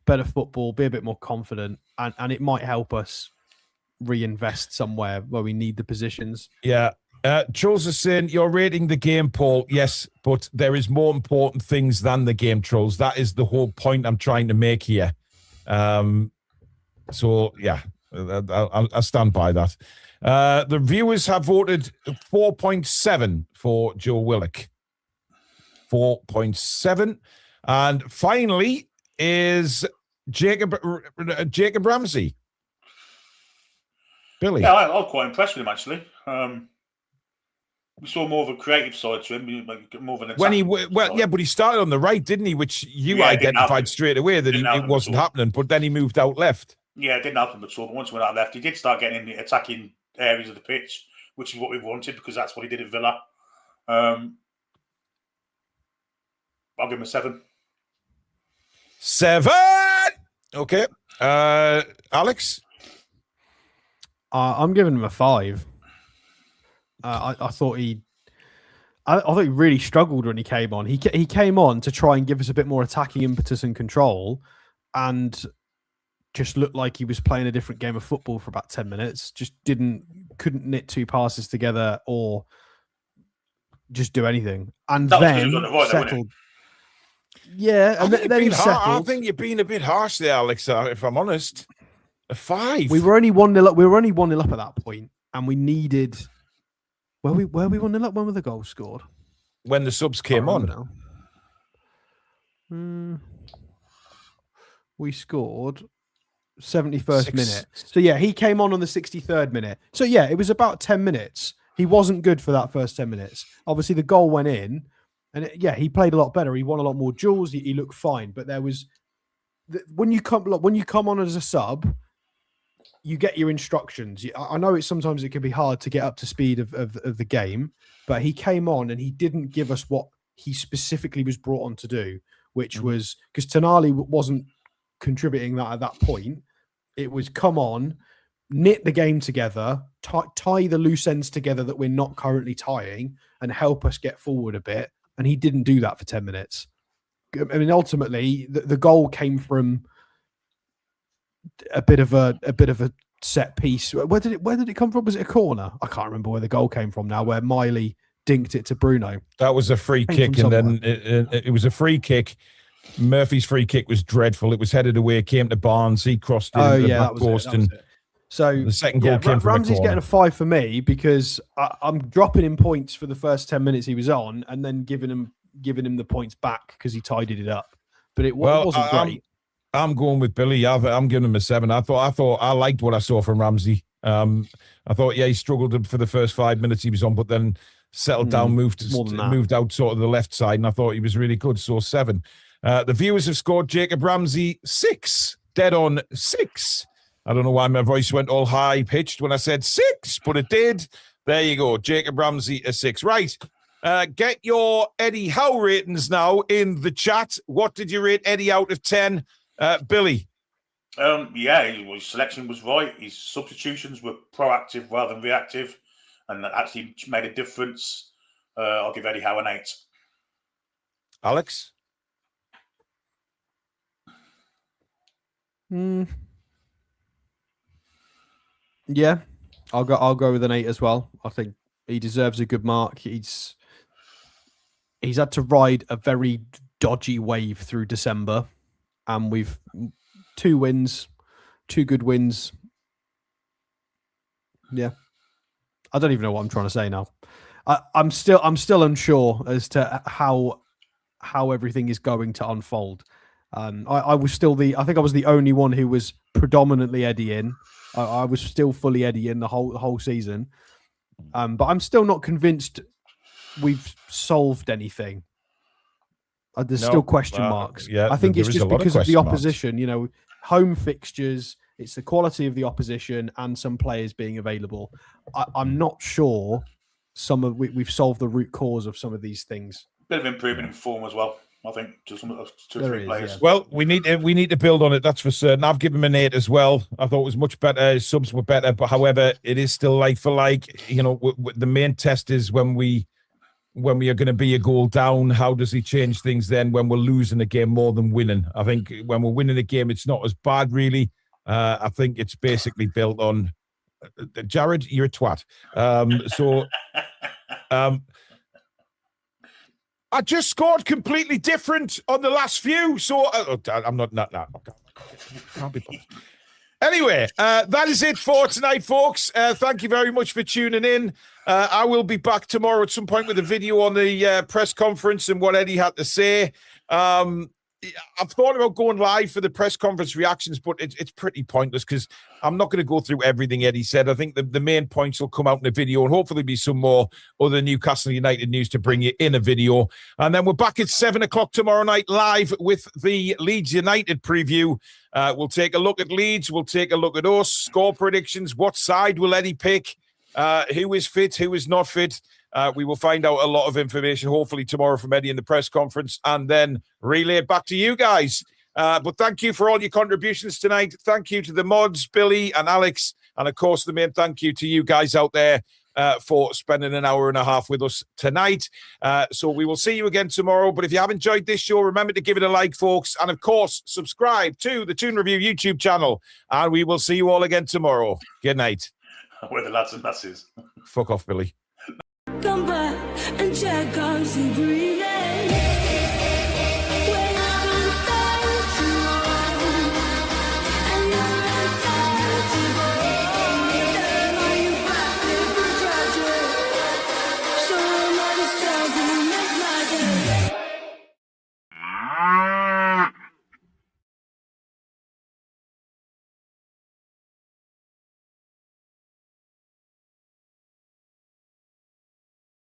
better football, be a bit more confident, and it might help us reinvest somewhere where we need the positions. Yeah. Trolls is saying, you're rating the game, Paul. Yes, but there is more important things than the game, Trolls. That is the whole point I'm trying to make here. So, yeah, I'll stand by that. The viewers have voted 4.7 for Joe Willock. 4.7. And finally is Jacob Ramsey. Billy. Yeah, I'm quite impressed with him, actually. We saw more of a creative side to him, more of an attacking side. But he started on the right, didn't he? Which you identified straight away that it wasn't happening. But then he moved out left. Yeah, it didn't happen at all. But once he went out left, he did start getting in the attacking areas of the pitch, which is what we wanted, because that's what he did at Villa. I'll give him a 7. 7. Okay, Alex. I'm giving him a 5. I thought he really struggled when he came on. He came on to try and give us a bit more attacking impetus and control, and just looked like he was playing a different game of football for about 10 minutes. Just couldn't knit 2 passes together or just do anything. And then settled. Yeah, and then he settled. I think you're being a bit harsh there, Alex. If I'm honest, a 5. We were only 1-0 up. We were only 1-0 up at that point, and we needed. Were we 1-0 up when were the goals scored? When the subs came on. We scored 71st minute. So yeah, he came on the 63rd minute. So yeah, it was about 10 minutes. He wasn't good for that first 10 minutes. Obviously, the goal went in, and he played a lot better. He won a lot more duels. He looked fine, but there was when you come on as a sub, you get your instructions. I know sometimes it can be hard to get up to speed of the game, but he came on and he didn't give us what he specifically was brought on to do, which was because Tonali wasn't contributing that at that point. It was come on, knit the game together, tie the loose ends together that we're not currently tying, and help us get forward a bit. And he didn't do that for 10 minutes. I mean, ultimately, the goal came from a bit of a set piece. Where did it come from? Was it a corner? I can't remember where the goal came from now, where Miley dinked it to Bruno. That was a free kick, and then it was a free kick. Murphy's free kick was dreadful. It was headed away, came to Barnes, he crossed in the back post, and so the second goal came from Ramsey's getting a 5 for me because I'm dropping him points for the first 10 minutes he was on, and then giving him the points back because he tidied it up. But it wasn't great. I'm going with Billy. I'm giving him a 7. I liked what I saw from Ramsey. I thought, he struggled for the first 5 minutes he was on, but then settled down, moved out sort of the left side, and I thought he was really good. So 7. The viewers have scored Jacob Ramsey 6. Dead on 6. I don't know why my voice went all high pitched when I said 6, but it did. There you go. Jacob Ramsey a 6. Right. Get your Eddie Howe ratings now in the chat. What did you rate Eddie out of 10? Billy? His selection was right. His substitutions were proactive rather than reactive, and that actually made a difference. I'll give Eddie Howe an 8. Alex? Yeah, I'll go with an 8 as well. I think he deserves a good mark. He's had to ride a very dodgy wave through December, and we've 2 wins, 2 good wins. Yeah, I don't even know what I'm trying to say now. I'm still unsure as to how everything is going to unfold. I think I was the only one who was predominantly Eddie in. I was still fully Eddie in the whole season, but I'm still not convinced we've solved anything. There's still question marks. Yeah, I think it's just because of the opposition. Marks. You know, home fixtures. It's the quality of the opposition and some players being available. I'm not sure we've solved the root cause of some of these things. Bit of improvement in form as well, I think, to some of those 2 or 3 players. Yeah. Well, we need to build on it. That's for certain. I've given him an 8 as well. I thought it was much better. His subs were better, but however, it is still like for like. You know, the main test is when we are going to be a goal down. How does he change things then when we're losing a game more than winning? I think when we're winning a game, it's not as bad really. I think it's basically built on. Jared, you're a twat. I just scored completely different on the last few, so I'm not. Can't be bothered. Anyway, that is it for tonight, folks. Thank you very much for tuning in. I will be back tomorrow at some point with a video on the press conference and what Eddie had to say. I've thought about going live for the press conference reactions, but it's pretty pointless because I'm not going to go through everything Eddie said. I think the main points will come out in the video and hopefully be some more other Newcastle United news to bring you in a video. And then we're back at 7 o'clock tomorrow night live with the Leeds United preview. We'll take a look at Leeds. We'll take a look at us, score predictions. What side will Eddie pick? Who is fit? Who is not fit? We will find out a lot of information, hopefully tomorrow from Eddie in the press conference, and then relay it back to you guys. But thank you for all your contributions tonight. Thank you to the mods, Billy and Alex, and of course, the main thank you to you guys out there for spending an hour and a half with us tonight. So we will see you again tomorrow. But if you have enjoyed this show, remember to give it a like, folks, and of course, subscribe to the Toon Review YouTube channel. And we will see you all again tomorrow. Good night. We're the lads and lasses. Fuck off, Billy. Come back and check out, see, breathe.